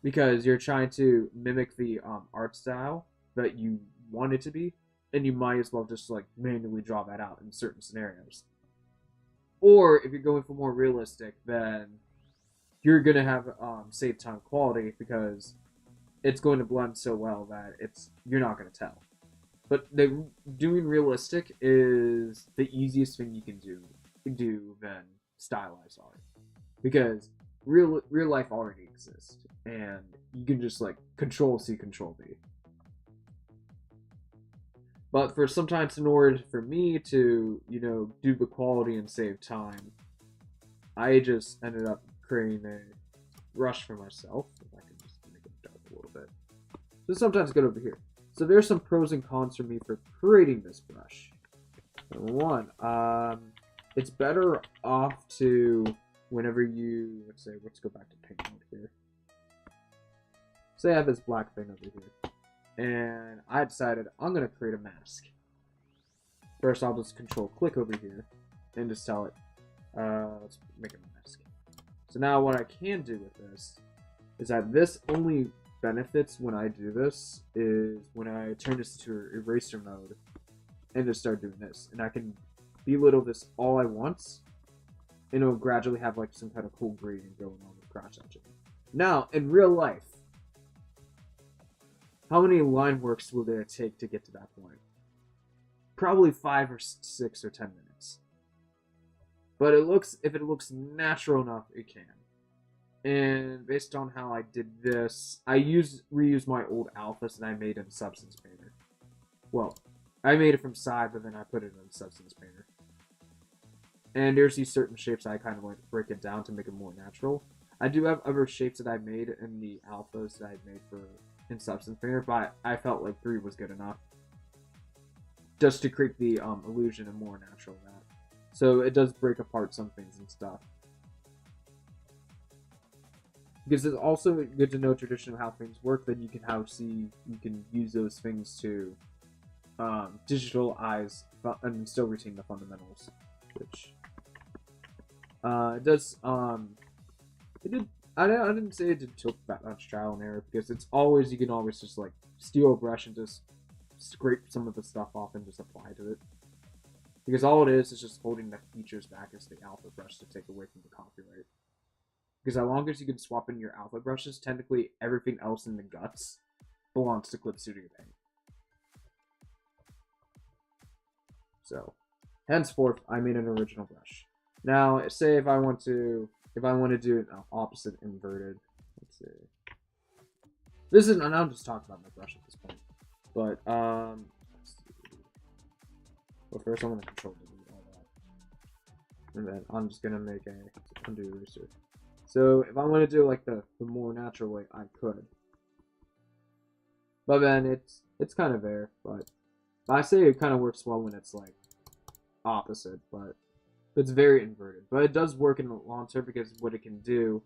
because you're trying to mimic the art style that you want it to be, and you might as well just like manually draw that out in certain scenarios. Or if you're going for more realistic, then you're going to have save time quality because it's going to blend so well that you're not going to tell. But doing realistic is the easiest thing you can do than stylized art, because real life already exists, and you can just like Control C, Control V. But for sometimes in order for me to do the quality and save time, I just ended up creating a brush for myself. If I can just make it dark a little bit. So sometimes go over here. So there's some pros and cons for me for creating this brush. Number one, it's better off to whenever you, let's go back to paint mode here. Say I have this black thing over here, and I decided I'm gonna create a mask. First, I'll just Control click over here, and just tell it, let's make a mask. So now what I can do with this is that this only benefits when I do this is when I turn this to eraser mode and just start doing this. And I can belittle this all I want, and it'll gradually have like some kind of cool gradient going on with cross hatching. Now, in real life, how many line works will there take to get to that point? Probably 5 or 6 or 10 minutes. But if it looks natural enough, it can. And based on how I did this, I reused my old alphas that I made in Substance Painter. Well, I made it from side, but then I put it in Substance Painter. And there's these certain shapes I kind of like break it down to make it more natural. I do have other shapes that I made in the alphas that I made in Substance Painter, but I felt like 3 was good enough. Just to create the illusion of more natural that. So it does break apart some things and stuff. Because it's also good to know traditionally how things work, then you can use those things to digitalize and still retain the fundamentals. Which it does I didn't say it did took that much trial and error, because you can always just like steal a brush and just scrape some of the stuff off and just apply to it. Because all it is just holding the features back as the alpha brush to take away from the copyright. Because as long as you can swap in your alpha brushes, technically everything else in the guts belongs to Clip Studio Paint. So, henceforth, I made an original brush. Now, say if I want to do an opposite inverted, let's see. I'm just talking about my brush at this point. But, let's see. Well, first I'm going to control delete all that. And then I'm just going to make a undo eraser. So, if I want to do like the more natural way, I could. But then it's kind of there, but I say it kind of works well when it's like opposite, but it's very inverted. But it does work in the long term, because what it can do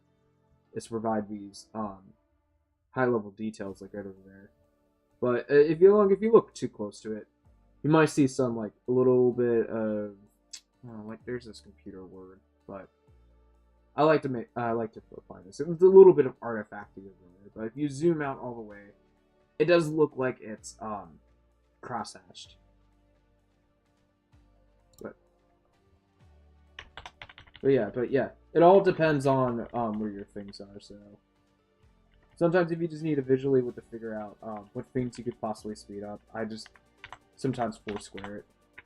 is provide these high level details like right over there. But if you look too close to it, you might see some like a little bit of like there's this computer word, but I like to find this. It's a little bit of artifacty over there, but if you zoom out all the way, it does look like it's cross-hatched. But yeah, it all depends on where your things are. So sometimes if you just need to visually to figure out what things you could possibly speed up, I just sometimes foursquare it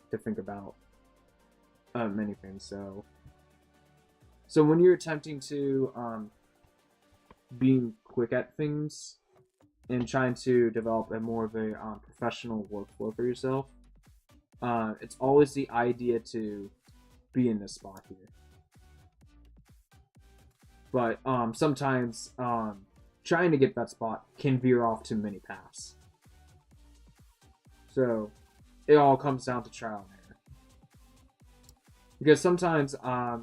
to think about many things. So when you're attempting to being quick at things and trying to develop a more of a professional workflow for yourself, it's always the idea to be in this spot here. But sometimes trying to get that spot can veer off to many paths. So it all comes down to trial and error. Because sometimes, I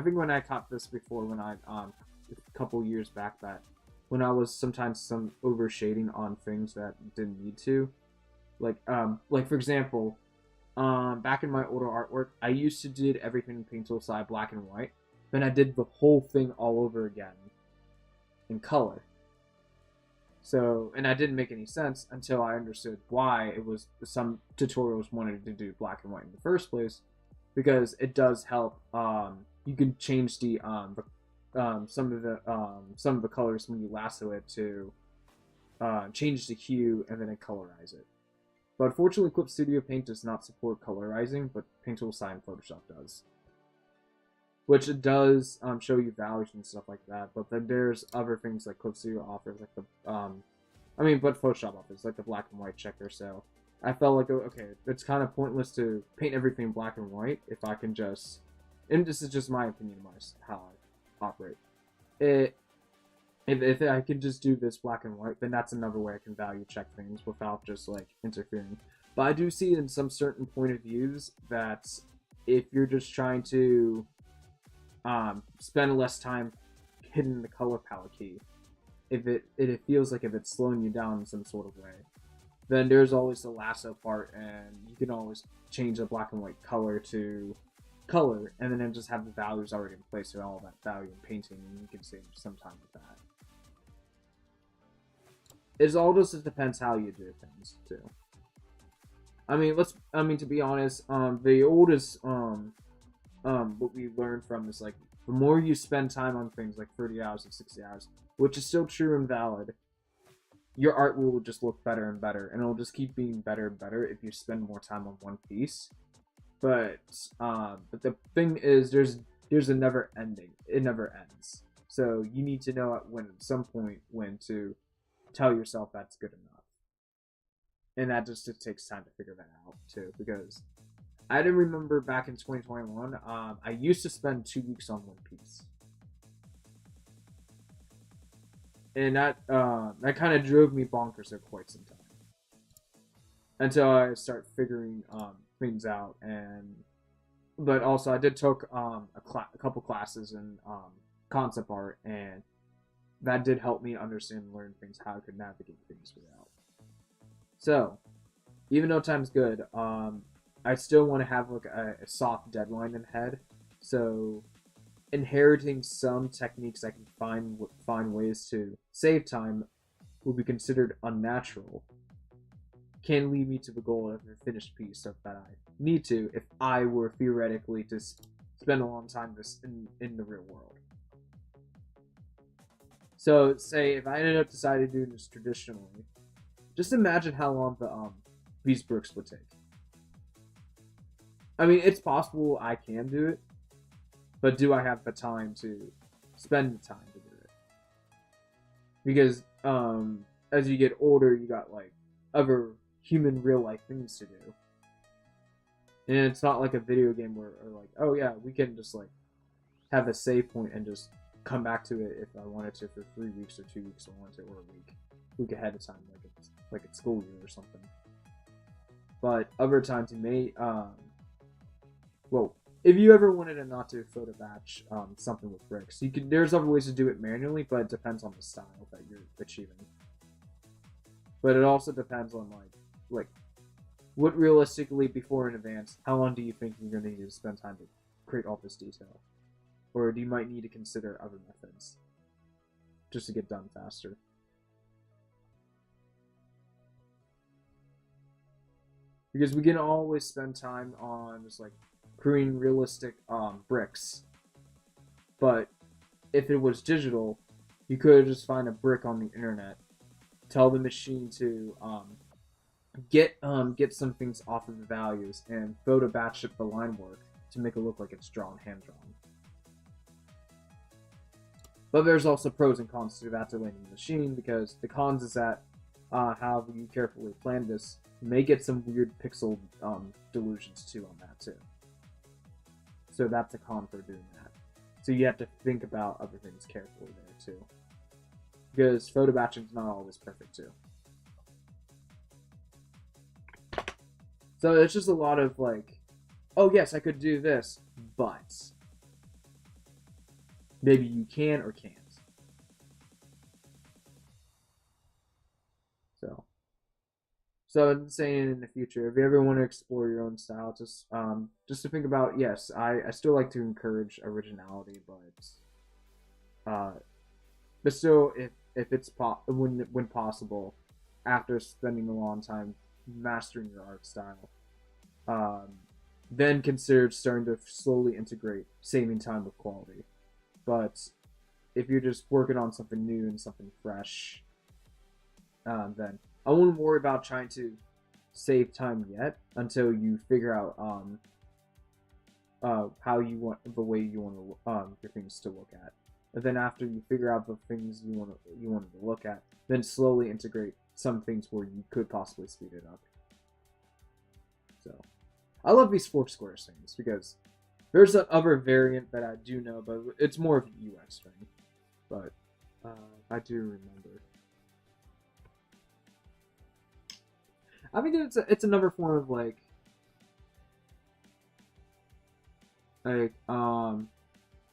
think when I caught this before, when I a couple years back, that when I was sometimes some overshading on things that didn't need to, like for example, back in my older artwork, I used to did everything in paint tool side black and white. Then I did the whole thing all over again in color. So, and that didn't make any sense until I understood why it was some tutorials wanted to do black and white in the first place, because it does help. You can change the some of the colors when you lasso it to change the hue and then colorize it. But unfortunately, Clip Studio Paint does not support colorizing, but Paint Tool Side and Photoshop does. Which it does show you values and stuff like that, but then there's other things like Clip Studio offers, like the but Photoshop offers, like the black and white checker. So I felt like, okay, it's kind of pointless to paint everything black and white if I can just, and this is just my opinion, how I operate. If I can just do this black and white, then that's another way I can value check things without just like interfering. But I do see in some certain point of views that if you're just trying to spend less time hitting the color palette key, if it feels like if it's slowing you down in some sort of way, then there's always the lasso part, and you can always change the black and white color to color, and then just have the values already in place with all that value in painting, and you can save some time with that. It all just depends how you do things too. I mean, to be honest, the oldest what we learned from is like the more you spend time on things like 30 hours or 60 hours, which is still true and valid, your art will just look better and better, and it'll just keep being better and better if you spend more time on one piece. But the thing is, there's a never ending. It never ends. So you need to know at some point when to tell yourself that's good enough, and that just it takes time to figure that out too. Because I didn't remember back in 2021, I used to spend 2 weeks on One Piece, and that kind of drove me bonkers for quite some time until I start figuring things out. And but also I did took a couple classes in concept art, and that did help me understand and learn things how I could navigate things without. So even though time's good, I still want to have like a soft deadline in head. So inheriting some techniques I can find ways to save time will be considered unnatural, can lead me to the goal of a finished piece stuff that I need to if I were theoretically to spend a long time this in the real world. So say if I ended up deciding to do this traditionally, just imagine how long these bricks would take. I mean, it's possible I can do it, but do I have the time to spend the time to do it? Because as you get older, you got like other human real life things to do, and it's not like a video game where like, oh yeah, we can just like have a save point and just come back to it if I wanted to for 3 weeks or 2 weeks I wanted to, or a week ahead of time, like it's school year or something. But other times you may well, if you ever wanted to not to photo batch something with bricks, you can. There's other ways to do it manually, but it depends on the style that you're achieving. But it also depends on like what realistically before in advance, how long do you think you're going to need to spend time to create all this detail, or do you might need to consider other methods just to get done faster? Because we can always spend time on just like creating realistic bricks, but if it was digital, you could just find a brick on the internet, tell the machine to get some things off of the values, and photo batch up the line work to make it look like it's hand drawn. But there's also pros and cons to that delaying the machine, because the cons is that how you carefully plan this, you may get some weird pixel delusions too on that too. So that's a con for doing that. So you have to think about other things carefully there too, because photo batching is not always perfect too. So it's just a lot of like, oh yes, I could do this, but maybe you can or can't. So I'm saying in the future, if you ever want to explore your own style, just to think about, yes, I still like to encourage originality, but still, if it's when possible, after spending a long time mastering your art style, then consider starting to slowly integrate saving time with quality. But if you're just working on something new and something fresh, then I wouldn't worry about trying to save time yet until you figure out how you want the way you want your things to look at. And then after you figure out the things you wanted to look at, then slowly integrate some things where you could possibly speed it up. So I love these 4 squares things because there's an other variant that I do know, but it's more of a UX thing. But I do remember. I think it's another form of like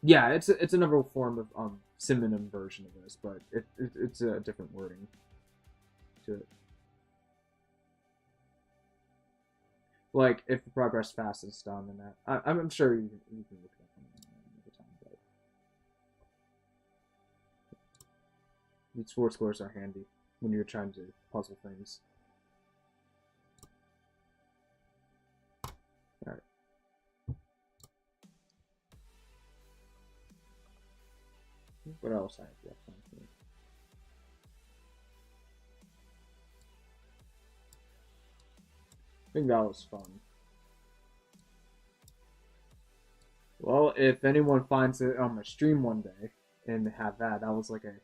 yeah, it's another form of synonym version of this, but it's a different wording to it. Like if the progress fast is done, and that I'm sure you can look it up on another time. But these four scores are handy when you're trying to puzzle things. All right. What else I have left on here? I think that was fun. Well, if anyone finds it on my stream one day and have that was like a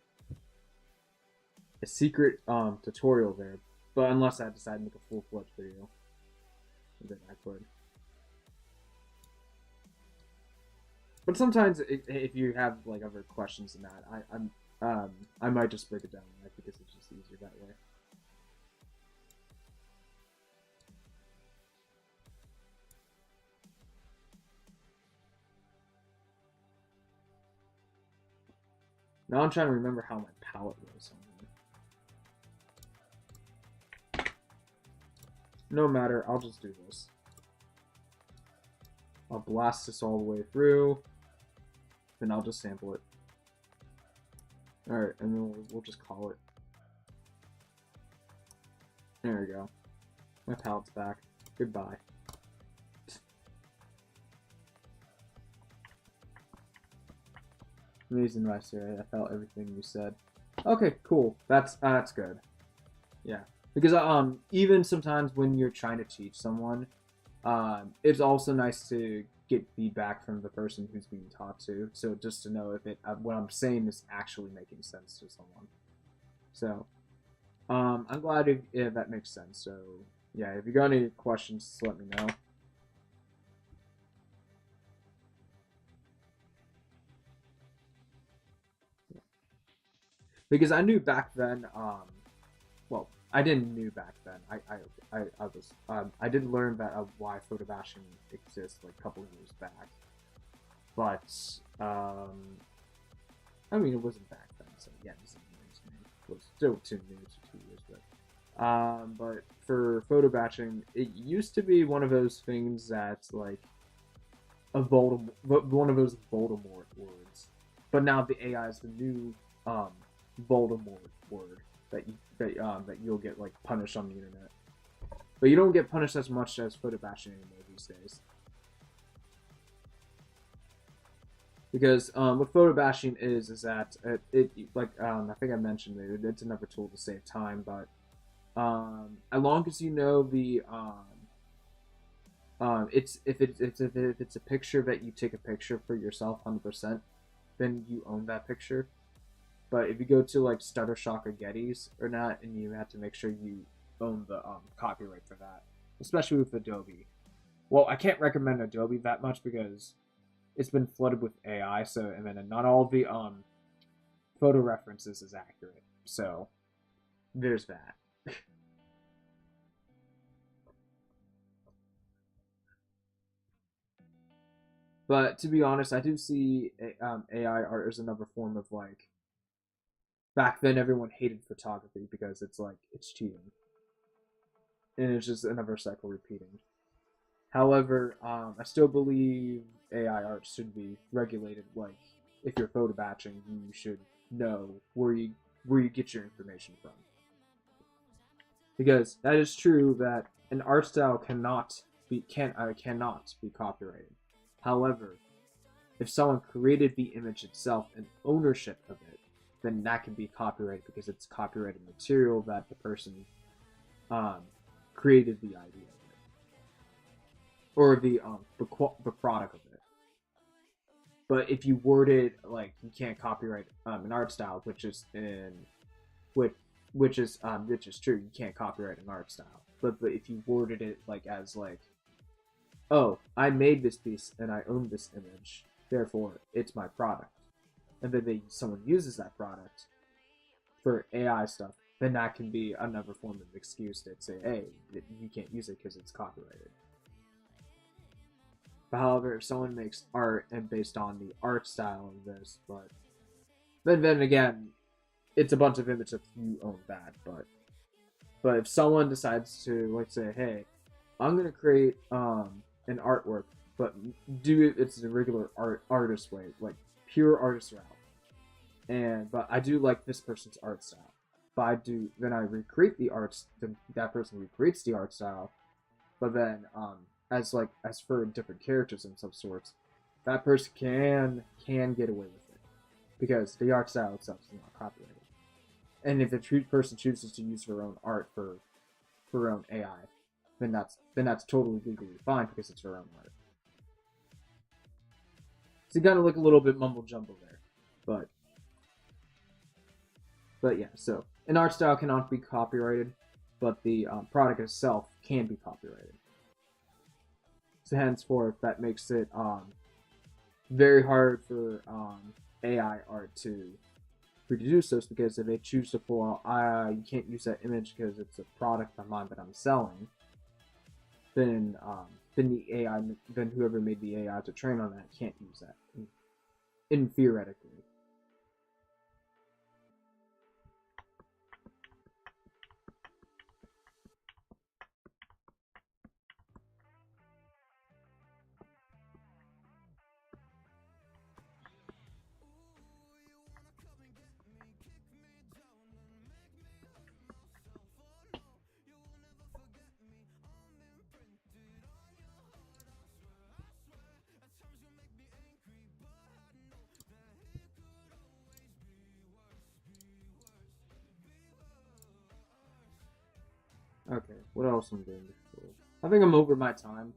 secret tutorial there. But unless I decide to make a full-fledged video, then I could. But sometimes if you have like other questions than that, I might just break it down because it's just easier that way. Now I'm trying to remember how my palette was. No matter, I'll just do this. I'll blast this all the way through, then I'll just sample it. Alright, and then we'll just call it. There we go. My palette's back. Goodbye. Amazing, Ricer. I felt everything you said. Okay, cool. That's good. Yeah, because even sometimes when you're trying to teach someone, it's also nice to get feedback from the person who's being taught to. So just to know if what I'm saying is actually making sense to someone. So, I'm glad if that makes sense. So yeah, if you got any questions, just let me know. Because I knew back then, well, I didn't knew back then. I did learn that why photo bashing exists like a couple of years back, but I mean it wasn't back then, so yeah, it was still too new to 2 years, but for photo bashing, it used to be one of those things that's like one of those Voldemort words, but now the AI is the new Voldemort word that you'll get like punished on the internet. But you don't get punished as much as photo bashing anymore these days. Because what photo bashing is that it like I think I mentioned it's another tool to save time, but as long as you know the it's if it's a picture that you take a picture for yourself 100%, then you own that picture. But if you go to like Shutterstock or Getty's or not, and you have to make sure you own the copyright for that, especially with Adobe. Well, I can't recommend Adobe that much because it's been flooded with AI. So and then not all the photo references is accurate. So there's that. But to be honest, I do see AI art as another form of like. Back then, everyone hated photography because it's like it's cheating, and it's just another cycle repeating. However, I still believe AI art should be regulated. Like, if you're photo batching, you should know where you get your information from, because that is true that an art style cannot be copyrighted. However, if someone created the image itself and ownership of it, then that can be copyrighted because it's copyrighted material that the person created the idea of it, or the product of it. But if you word it like you can't copyright an art style, which is true, you can't copyright an art style. But if you worded it like as like, oh, I made this piece and I own this image, therefore it's my product, and then someone uses that product for AI stuff, then that can be another form of excuse to say, hey, you can't use it because it's copyrighted. But however, if someone makes art and based on the art style of this, but then again, it's a bunch of images if you own that. But if someone decides to like say, hey, I'm gonna create an artwork, but do it it's a regular artist way, like pure artist route. And but I do like this person's art style. But I do then I recreate the arts. That person recreates the art style, but then as for different characters and some sorts, that person can get away with it because the art style itself is not copyrighted. And if the person chooses to use her own art for her own AI, then that's totally legally fine because it's her own art. So you gotta look a little bit mumble jumble there, but yeah. So an art style cannot be copyrighted, but the product itself can be copyrighted. So henceforth, that makes it very hard for AI art to reproduce those because if they choose to pull out, you can't use that image because it's a product of mine that I'm selling, then the AI, then whoever made the AI to train on that can't use that, in theoretically. Okay, what else am I doing before? I think I'm over my time,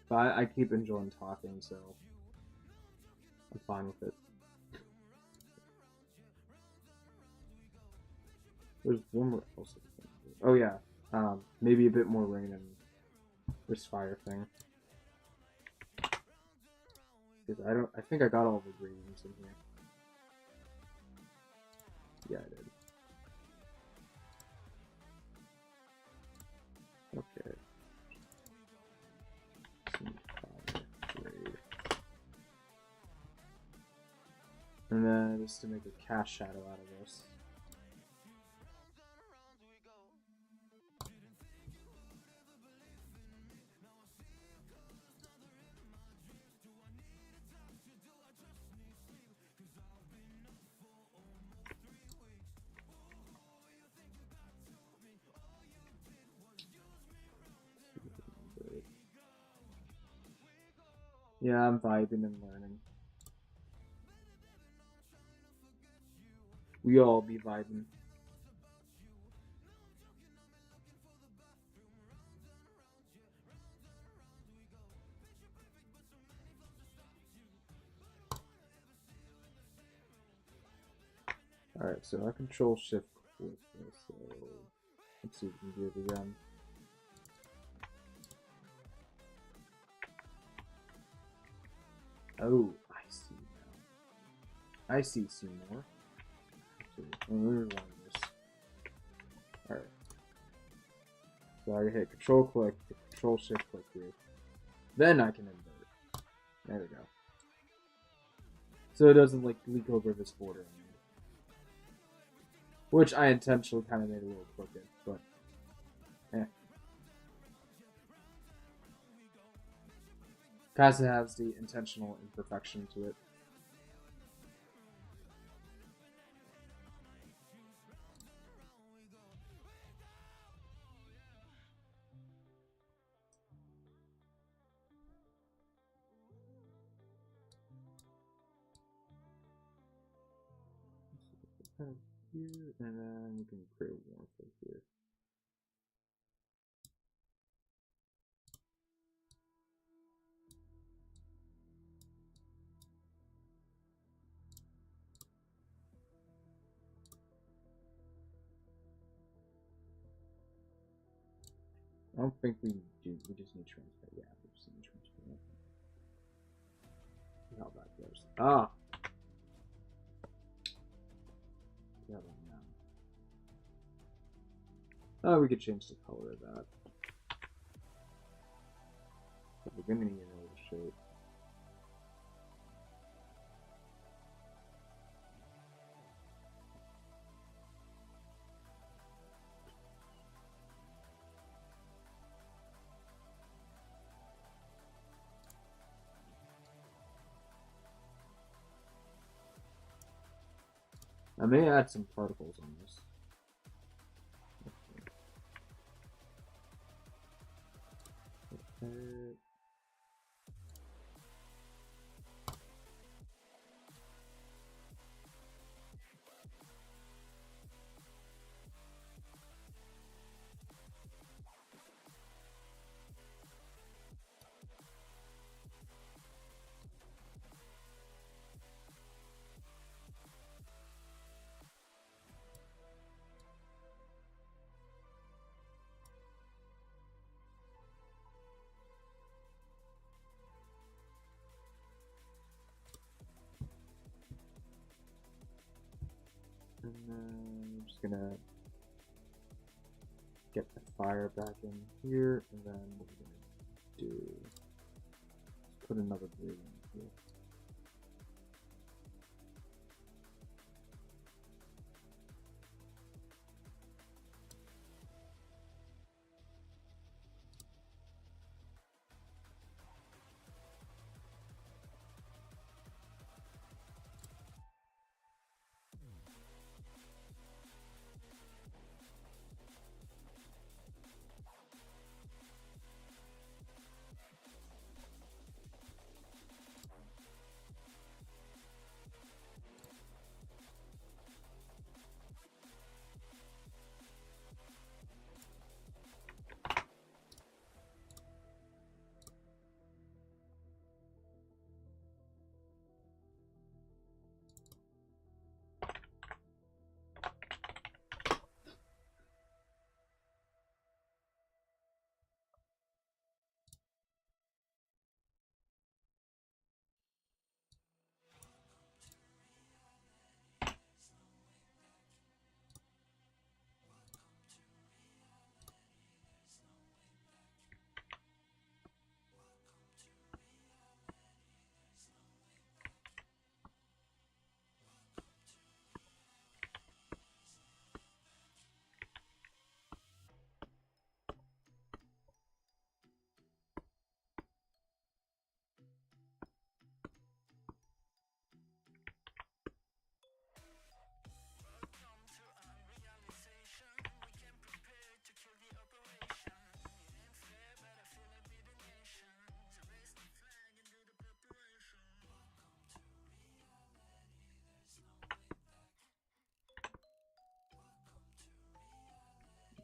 but I keep enjoying talking, so I'm fine with it. There's one more else. Oh yeah, maybe a bit more rain and this fire thing. Because I think I got all the greens in here. Yeah, I did. Okay. And then just to make a cast shadow out of this. Yeah, I'm vibing and learning. We all be vibing. Alright, so I control shift click this, so let's see if we can do it again. Oh, I see now. I see more. Let me rewind this. Alright. So I hit control click, control shift click here. Then I can invert. There we go. So it doesn't like leak over this border anymore. Which I intentionally kind of made a little crooked, but eh. Because it has the intentional imperfection to it. Here, and then we can create one for here. I don't think we do. We just need transparent. Yeah, we just need transparent. See how that goes. Ah. Yeah, now. Oh, we could change the color of that. But we're gonna need another shape. I may add some particles on this. Okay. And then I'm just gonna get the fire back in here, and then what we're gonna do is put another blue in here.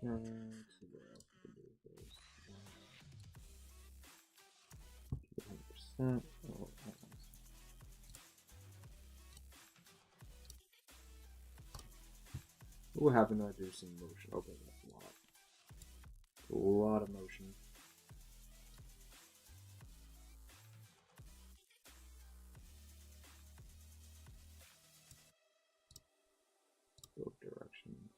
And so what else we can do is 100%. Oh, what happened to I do some motion? Okay, that's a lot. A lot of motion. Both directions.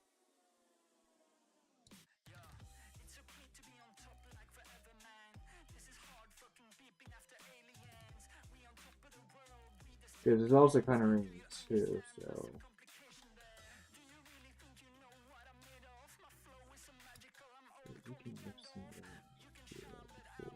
Because it's also kind of raining too, so. We can mix some of that here, that'd be cool.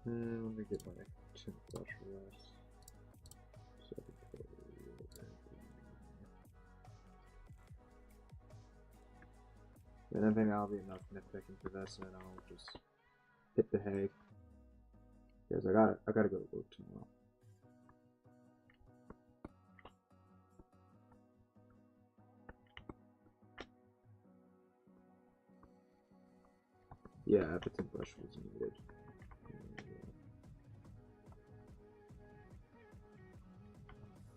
Let me get my tint brush rest. And I think that'll be enough nitpicking for this, and I'll just hit the hay. Because I gotta go to work tomorrow. Yeah, the tint brush was needed.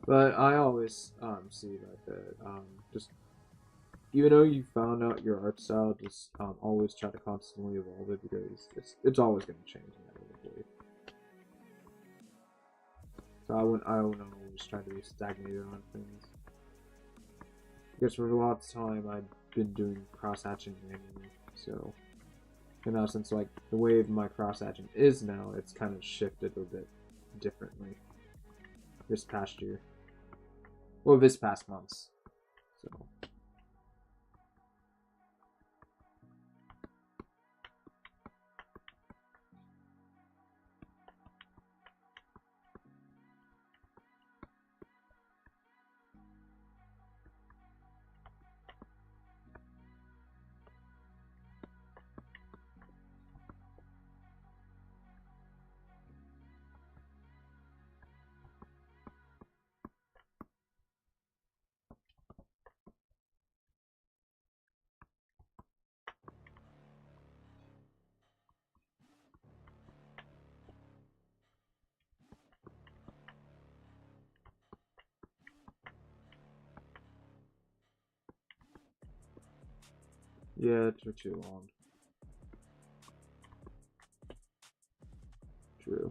But I always see that just even though you found out your art style, just always try to constantly evolve it because it's always going to change inevitably. So I wouldn't always try to be stagnated on things. Because for a lot of time I've been doing cross hatching manually, so in that sense, like the way my cross hatching is now, it's kind of shifted a bit differently this past year. Well, this past months. So. Yeah, it took too long. True.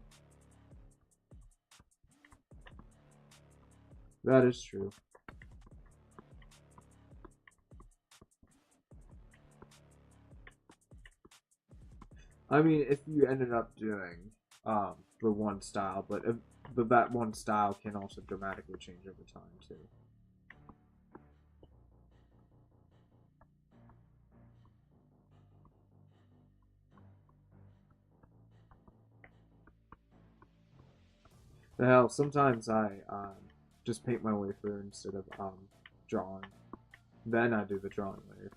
That is true. I mean, if you ended up doing the one style, but that one style can also dramatically change over time too. The hell, sometimes I just paint my way through instead of drawing. Then I do the drawing later.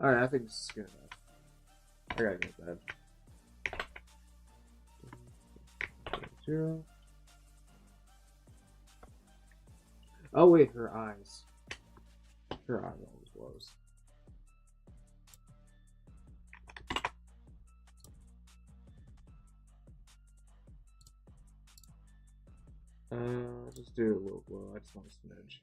Alright, I think this is good enough. I gotta get that. 0. Oh wait, her eyes. Her eye always blows. Just do a little glow. I just want a smidge.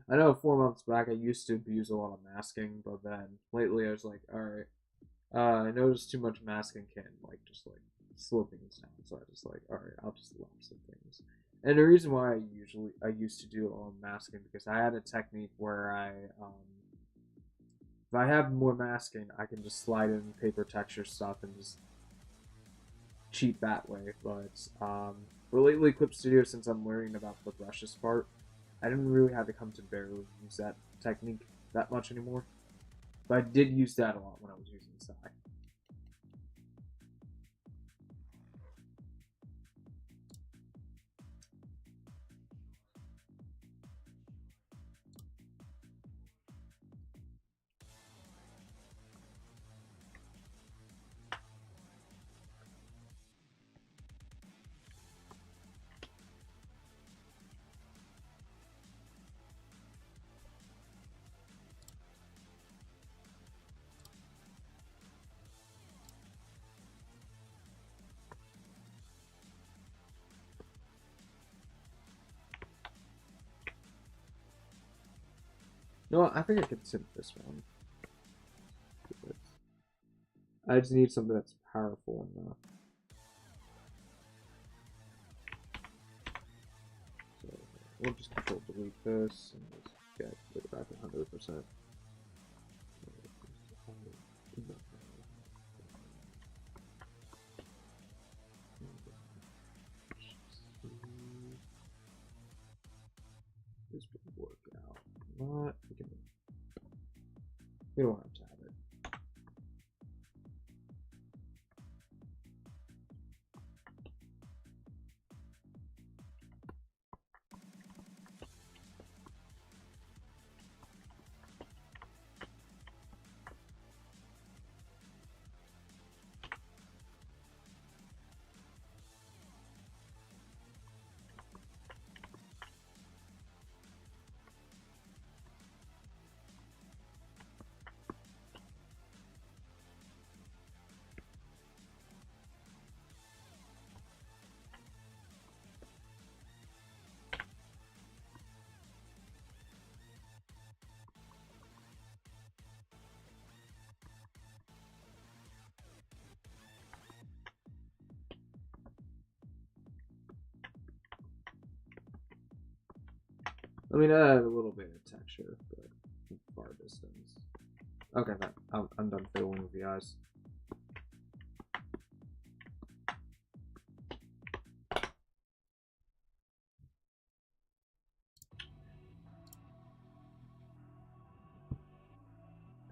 I know 4 months back I used to use a lot of masking, but then lately I was like, alright, I noticed too much masking can just slow things down. So I just all right, I'll just lapse some things. And the reason why I used to do masking because I had a technique where if I have more masking, I can just slide in paper texture stuff and just cheat that way. But for lately Clip Studio, since I'm learning about the brushes part, I didn't really have to come to barely use that technique that much anymore. But I did use that a lot when I was using Psy. No, I think I can synth this one. I just need something that's powerful enough. So we'll just control delete this and just get it back 100%. This would work out. Not we don't have to have it. I mean, I have a little bit of texture, but far distance. Okay, I'm done fiddling with the eyes.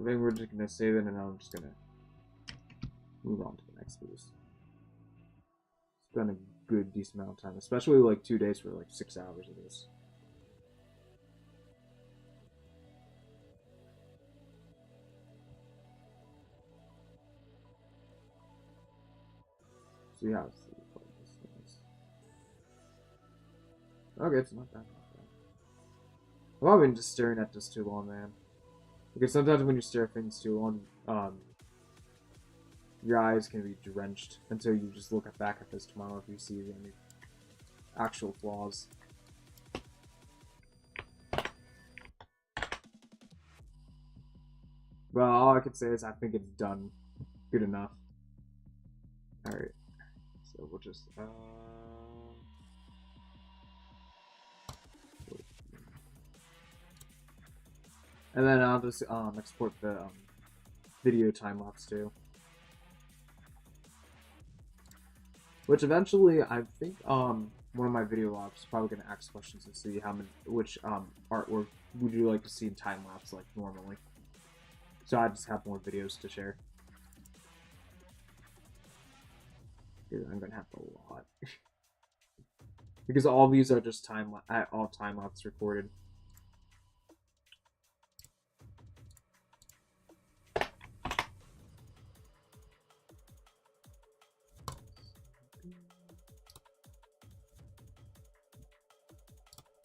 I think we're just gonna save it, and I'm just gonna move on to the next piece. Spend a good decent amount of time, especially like 2 days for like 6 hours of this. See how it's distance. Okay, it's not bad. I've probably been just staring at this too long, man. Because sometimes when you stare at things too long, your eyes can be drenched until you just look back at this tomorrow if you see any actual flaws. Well, all I can say is I think it's done good enough. Alright. So we'll just and then I'll just export the video time lapse too. Which eventually I think one of my video logs is probably gonna ask questions to see which artwork would you like to see in time lapse like normally. So I just have more videos to share. Dude, I'm gonna have a lot. Because all these are just time lapse recorded.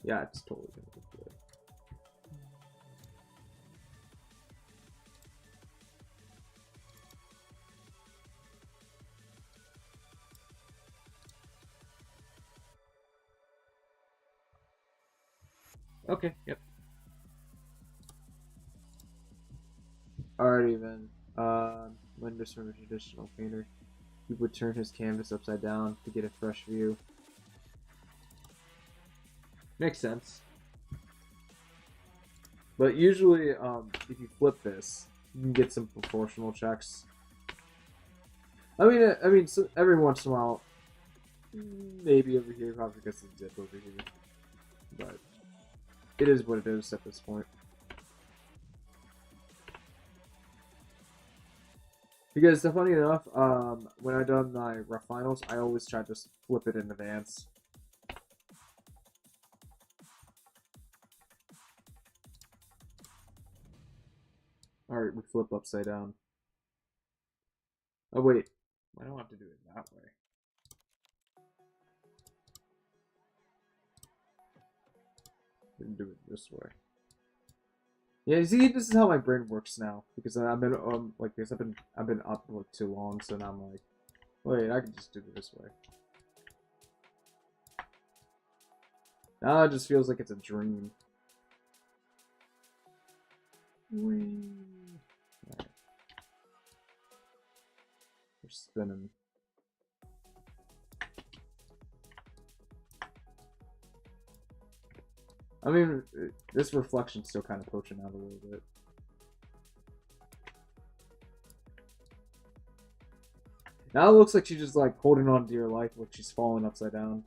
Yeah, it's totally gonna look good. Okay, yep. Alrighty then. splendors from a traditional painter. He would turn his canvas upside down to get a fresh view. Makes sense. But usually, if you flip this, you can get some proportional checks. I mean, so every once in a while, maybe over here, probably because of the zip over here. But it is what it is at this point. Because, funny enough, when I done my rough finals, I always tried to flip it in advance. Alright, we flip upside down. Oh, wait. I don't have to do it that way. We can do it this way. Yeah, you see, this is how my brain works now. Because I've been, like this, I've been up like too long, so now I'm like, wait, I can just do it this way. Now it just feels like it's a dream. Whee. Right. We're spinning. I mean, this reflection's still kind of poaching out a little bit. Now it looks like she's just like holding on to your life like she's falling upside down.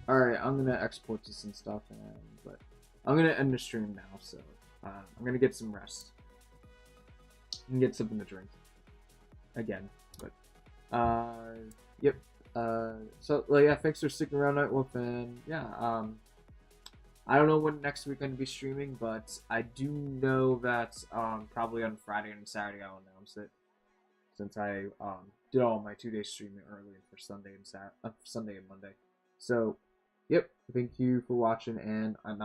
Alright, I'm gonna export this and stuff, but I'm gonna end the stream now, so I'm gonna get some rest. And get something to drink. Again, but, yep. So, like, yeah, thanks for sticking around, Nightwolf, and, yeah, I don't know when next week I'm gonna be streaming, but I do know that, probably on Friday and Saturday I'll announce it, since I, did all my 2-day streaming early for Sunday and Sunday and Monday. So, yep, thank you for watching, and I'm out.